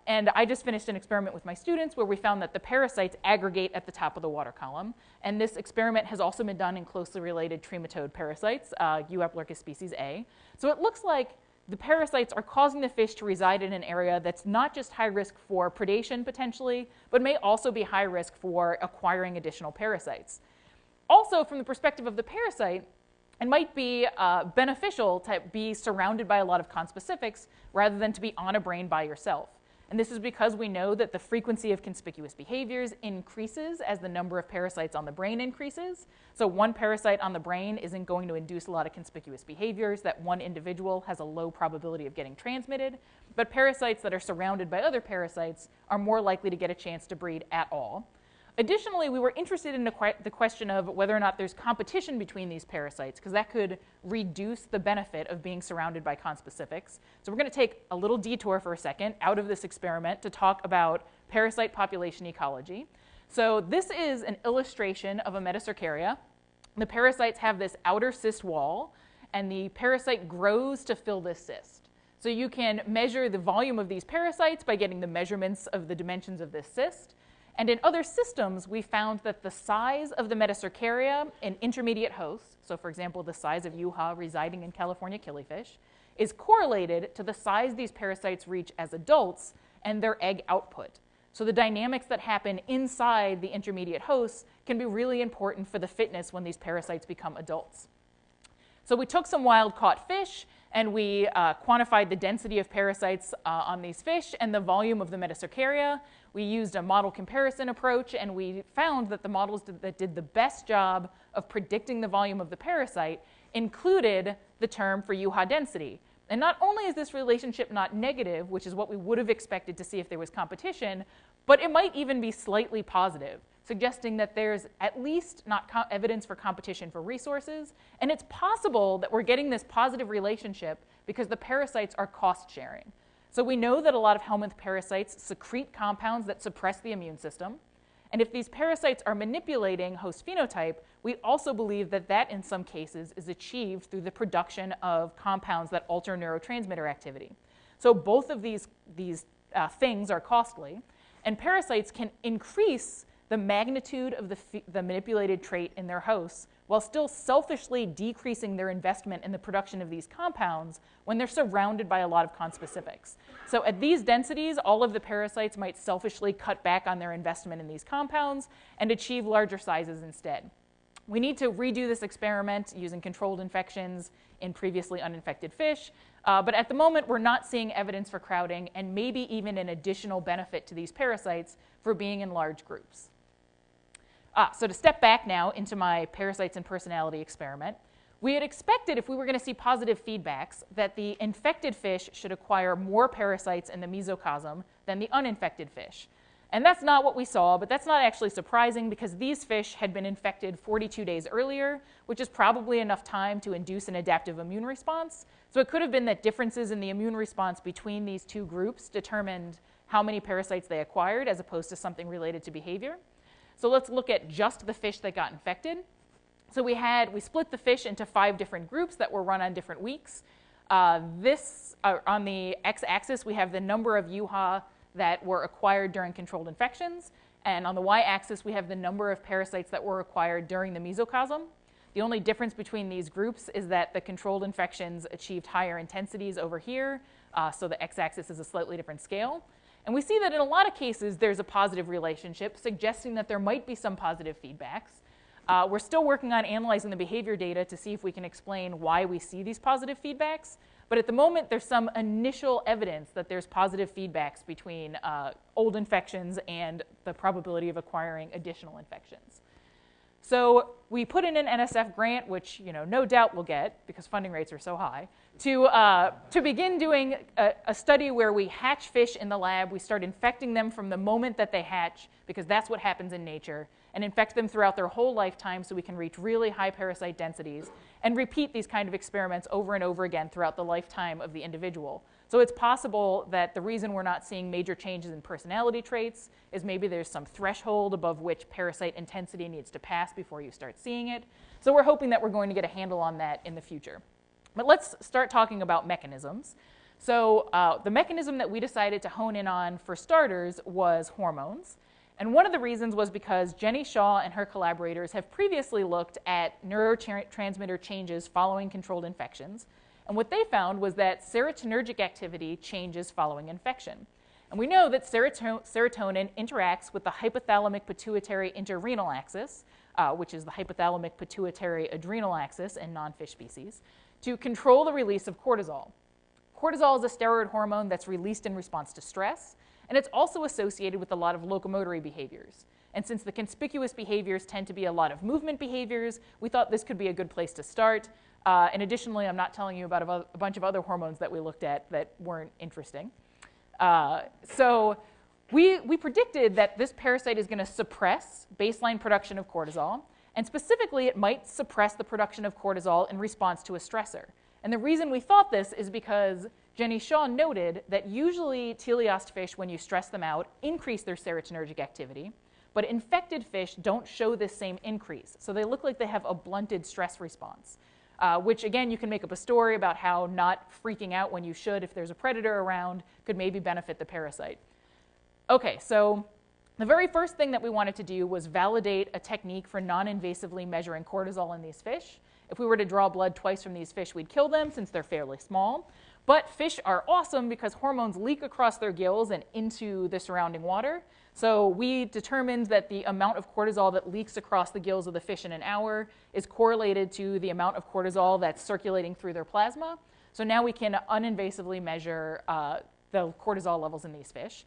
And I just finished an experiment with my students where we found that the parasites aggregate at the top of the water column. And this experiment has also been done in closely related trematode parasites, Euplerchus species A. So it looks like the parasites are causing the fish to reside in an area that's not just high risk for predation potentially, but may also be high risk for acquiring additional parasites. Also, from the perspective of the parasite, it might be beneficial to be surrounded by a lot of conspecifics rather than to be on a brain by yourself. And this is because we know that the frequency of conspicuous behaviors increases as the number of parasites on the brain increases. So one parasite on the brain isn't going to induce a lot of conspicuous behaviors that one individual has a low probability of getting transmitted. But parasites that are surrounded by other parasites are more likely to get a chance to breed at all. Additionally, we were interested in the question of whether or not there's competition between these parasites, because that could reduce the benefit of being surrounded by conspecifics. So we're going to take a little detour for a second out of this experiment to talk about parasite population ecology. So this is an illustration of a metacercaria. The parasites have this outer cyst wall, and the parasite grows to fill this cyst. So you can measure the volume of these parasites by getting the measurements of the dimensions of this cyst. And in other systems, we found that the size of the metacercaria in intermediate hosts, so for example, the size of UHA residing in California killifish, is correlated to the size these parasites reach as adults and their egg output. So the dynamics that happen inside the intermediate hosts can be really important for the fitness when these parasites become adults. So we took some wild-caught fish, and we quantified the density of parasites on these fish and the volume of the metacercaria. We used a model comparison approach, and we found that the models that did the best job of predicting the volume of the parasite included the term for UHA density. And not only is this relationship not negative, which is what we would have expected to see if there was competition, but it might even be slightly positive, suggesting that there's at least not evidence for competition for resources. And it's possible that we're getting this positive relationship because the parasites are cost sharing. So we know that a lot of helminth parasites secrete compounds that suppress the immune system. And if these parasites are manipulating host phenotype, we also believe that that in some cases is achieved through the production of compounds that alter neurotransmitter activity. So both of these things are costly, and parasites can increase the magnitude of the manipulated trait in their hosts while still selfishly decreasing their investment in the production of these compounds when they're surrounded by a lot of conspecifics. So at these densities, all of the parasites might selfishly cut back on their investment in these compounds and achieve larger sizes instead. We need to redo this experiment using controlled infections in previously uninfected fish, but at the moment we're not seeing evidence for crowding and maybe even an additional benefit to these parasites for being in large groups. So to step back now into my parasites and personality experiment, we had expected if we were going to see positive feedbacks that the infected fish should acquire more parasites in the mesocosm than the uninfected fish. And that's not what we saw, but that's not actually surprising because these fish had been infected 42 days earlier, which is probably enough time to induce an adaptive immune response. So it could have been that differences in the immune response between these two groups determined how many parasites they acquired as opposed to something related to behavior. So let's look at just the fish that got infected. So we split the fish into 5 different groups that were run on different weeks. On the x-axis, we have the number of UHA that were acquired during controlled infections. And on the y-axis, we have the number of parasites that were acquired during the mesocosm. The only difference between these groups is that the controlled infections achieved higher intensities over here. So the x-axis is a slightly different scale. And we see that in a lot of cases, there's a positive relationship, suggesting that there might be some positive feedbacks. We're still working on analyzing the behavior data to see if we can explain why we see these positive feedbacks. But at the moment, there's some initial evidence that there's positive feedbacks between old infections and the probability of acquiring additional infections. So we put in an NSF grant, which no doubt we'll get because funding rates are so high, to begin doing a study where we hatch fish in the lab. We start infecting them from the moment that they hatch, because that's what happens in nature, and infect them throughout their whole lifetime so we can reach really high parasite densities and repeat these kind of experiments over and over again throughout the lifetime of the individual. So it's possible that the reason we're not seeing major changes in personality traits is maybe there's some threshold above which parasite intensity needs to pass before you start seeing it. So we're hoping that we're going to get a handle on that in the future. But let's start talking about mechanisms. So the mechanism that we decided to hone in on for starters was hormones. And one of the reasons was because Jenny Shaw and her collaborators have previously looked at neurotransmitter changes following controlled infections. And what they found was that serotonergic activity changes following infection. And we know that serotonin interacts with the hypothalamic pituitary interrenal axis, which is the hypothalamic pituitary adrenal axis in non-fish species, to control the release of cortisol. Cortisol is a steroid hormone that's released in response to stress, and it's also associated with a lot of locomotory behaviors. And since the conspicuous behaviors tend to be a lot of movement behaviors, we thought this could be a good place to start. And additionally, I'm not telling you about a bunch of other hormones that we looked at that weren't interesting. So we predicted that this parasite is going to suppress baseline production of cortisol, and specifically it might suppress the production of cortisol in response to a stressor. And the reason we thought this is because Jenny Shaw noted that usually teleost fish, when you stress them out, increase their serotonergic activity, but infected fish don't show this same increase. So they look like they have a blunted stress response, which again, you can make up a story about how not freaking out when you should if there's a predator around could maybe benefit the parasite. Okay, so the very first thing that we wanted to do was validate a technique for non-invasively measuring cortisol in these fish. If we were to draw blood twice from these fish, we'd kill them since they're fairly small. But fish are awesome because hormones leak across their gills and into the surrounding water. So we determined that the amount of cortisol that leaks across the gills of the fish in an hour is correlated to the amount of cortisol that's circulating through their plasma. So now we can uninvasively measure the cortisol levels in these fish.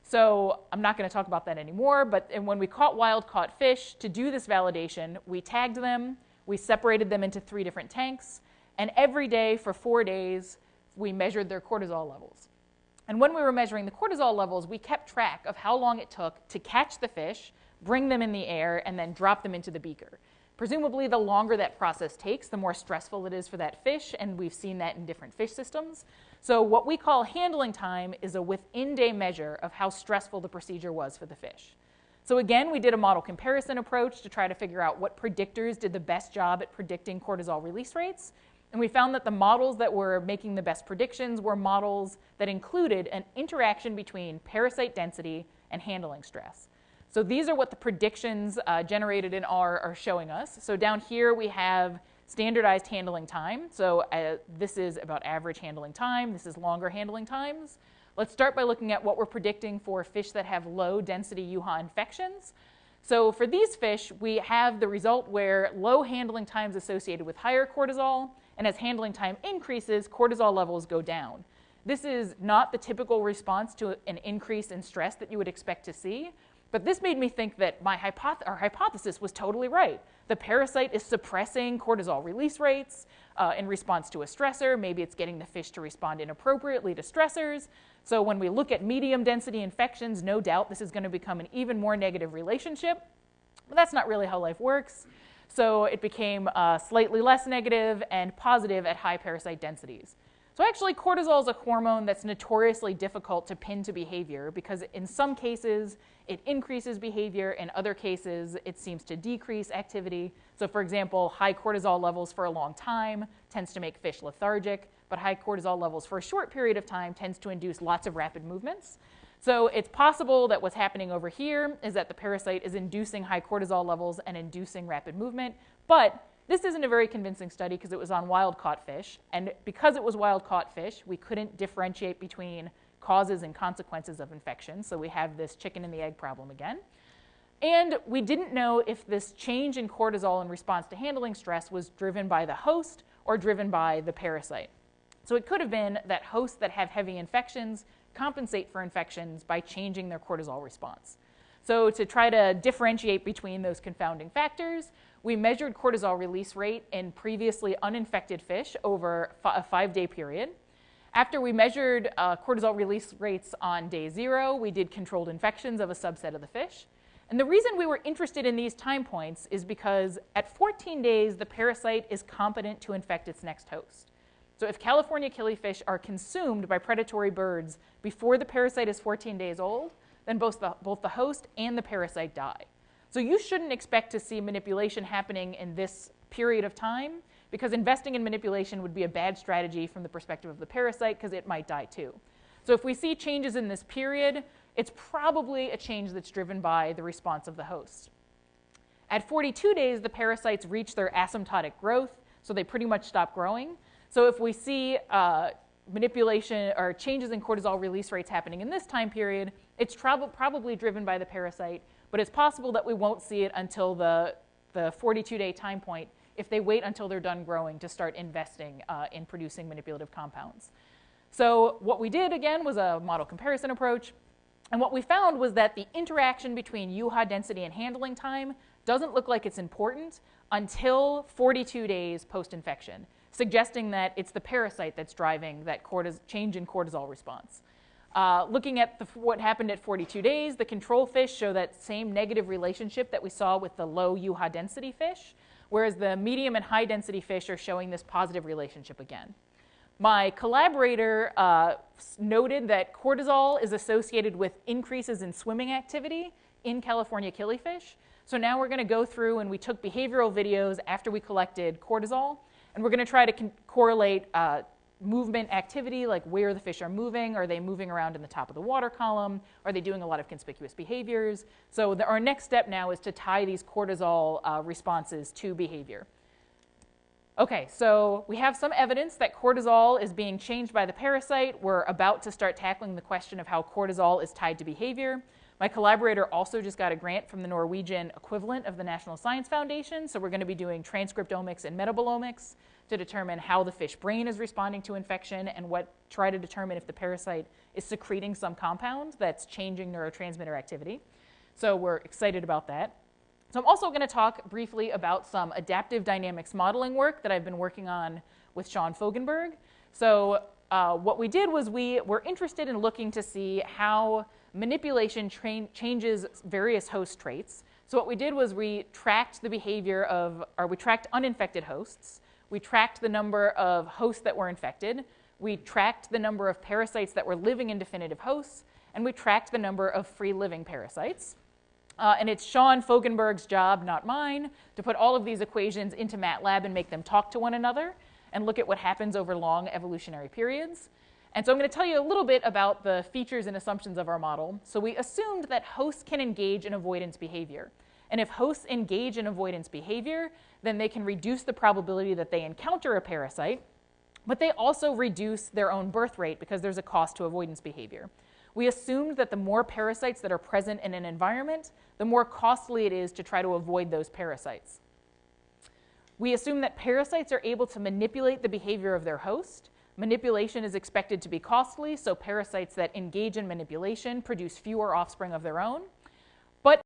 So I'm not going to talk about that anymore, but when we caught wild-caught fish, to do this validation, we tagged them, we separated them into 3 different tanks, and every day for 4 days, we measured their cortisol levels. And when we were measuring the cortisol levels, we kept track of how long it took to catch the fish, bring them in the air, and then drop them into the beaker. Presumably, the longer that process takes, the more stressful it is for that fish, and we've seen that in different fish systems. So what we call handling time is a within-day measure of how stressful the procedure was for the fish. So again, we did a model comparison approach to try to figure out what predictors did the best job at predicting cortisol release rates. And we found that the models that were making the best predictions were models that included an interaction between parasite density and handling stress. So these are what the predictions generated in R are showing us. So down here we have standardized handling time. So this is about average handling time. This is longer handling times. Let's start by looking at what we're predicting for fish that have low density UHA infections. So for these fish, we have the result where low handling times associated with higher cortisol, and as handling time increases, cortisol levels go down. This is not the typical response to an increase in stress that you would expect to see, but this made me think that our hypothesis was totally right. The parasite is suppressing cortisol release rates in response to a stressor. Maybe it's getting the fish to respond inappropriately to stressors. So when we look at medium density infections, no doubt this is going to become an even more negative relationship. But that's not really how life works. So it became slightly less negative and positive at high parasite densities. So actually, cortisol is a hormone that's notoriously difficult to pin to behavior because in some cases, it increases behavior. In other cases, it seems to decrease activity. So for example, high cortisol levels for a long time tends to make fish lethargic, but high cortisol levels for a short period of time tends to induce lots of rapid movements. So it's possible that what's happening over here is that the parasite is inducing high cortisol levels and inducing rapid movement, but this isn't a very convincing study because it was on wild-caught fish, and because it was wild-caught fish, we couldn't differentiate between causes and consequences of infection, so we have this chicken and the egg problem again. And we didn't know if this change in cortisol in response to handling stress was driven by the host or driven by the parasite. So it could have been that hosts that have heavy infections compensate for infections by changing their cortisol response. So to try to differentiate between those confounding factors, we measured cortisol release rate in previously uninfected fish over a 5-day period. After we measured cortisol release rates on day 0, we did controlled infections of a subset of the fish. And the reason we were interested in these time points is because at 14 days, the parasite is competent to infect its next host. So if California killifish are consumed by predatory birds before the parasite is 14 days old, then both the host and the parasite die. So you shouldn't expect to see manipulation happening in this period of time because investing in manipulation would be a bad strategy from the perspective of the parasite because it might die too. So if we see changes in this period, it's probably a change that's driven by the response of the host. At 42 days, the parasites reach their asymptotic growth, so they pretty much stop growing. So if we see manipulation or changes in cortisol release rates happening in this time period, it's probably driven by the parasite, but it's possible that we won't see it until the 42-day time point if they wait until they're done growing to start investing in producing manipulative compounds. So what we did, again, was a model comparison approach. And what we found was that the interaction between UHA density and handling time doesn't look like it's important until 42 days post-infection, suggesting that it's the parasite that's driving that change in cortisol response. Looking at what happened at 42 days, the control fish show that same negative relationship that we saw with the low UHA density fish, whereas the medium and high density fish are showing this positive relationship again. My collaborator noted that cortisol is associated with increases in swimming activity in California killifish. So now we're going to go through and we took behavioral videos after we collected cortisol, and we're going to try to correlate movement activity, like where the fish are moving. Are they moving around in the top of the water column? Are they doing a lot of conspicuous behaviors? So our next step now is to tie these cortisol responses to behavior. Okay, so we have some evidence that cortisol is being changed by the parasite. We're about to start tackling the question of how cortisol is tied to behavior. My collaborator also just got a grant from the Norwegian equivalent of the National Science Foundation, so we're going to be doing transcriptomics and metabolomics to determine how the fish brain is responding to infection and try to determine if the parasite is secreting some compound that's changing neurotransmitter activity. So we're excited about that. So I'm also going to talk briefly about some adaptive dynamics modeling work that I've been working on with Sean Fogenberg. So what we did was we were interested in looking to see how manipulation changes various host traits. So what we did was we tracked the behavior we tracked uninfected hosts. We tracked the number of hosts that were infected. We tracked the number of parasites that were living in definitive hosts. And we tracked the number of free living parasites. And it's Sean Fogenberg's job, not mine, to put all of these equations into MATLAB and make them talk to one another and look at what happens over long evolutionary periods. And so I'm going to tell you a little bit about the features and assumptions of our model. So we assumed that hosts can engage in avoidance behavior. And if hosts engage in avoidance behavior, then they can reduce the probability that they encounter a parasite, but they also reduce their own birth rate because there's a cost to avoidance behavior. We assumed that the more parasites that are present in an environment, the more costly it is to try to avoid those parasites. We assume that parasites are able to manipulate the behavior of their host. Manipulation is expected to be costly, so parasites that engage in manipulation produce fewer offspring of their own.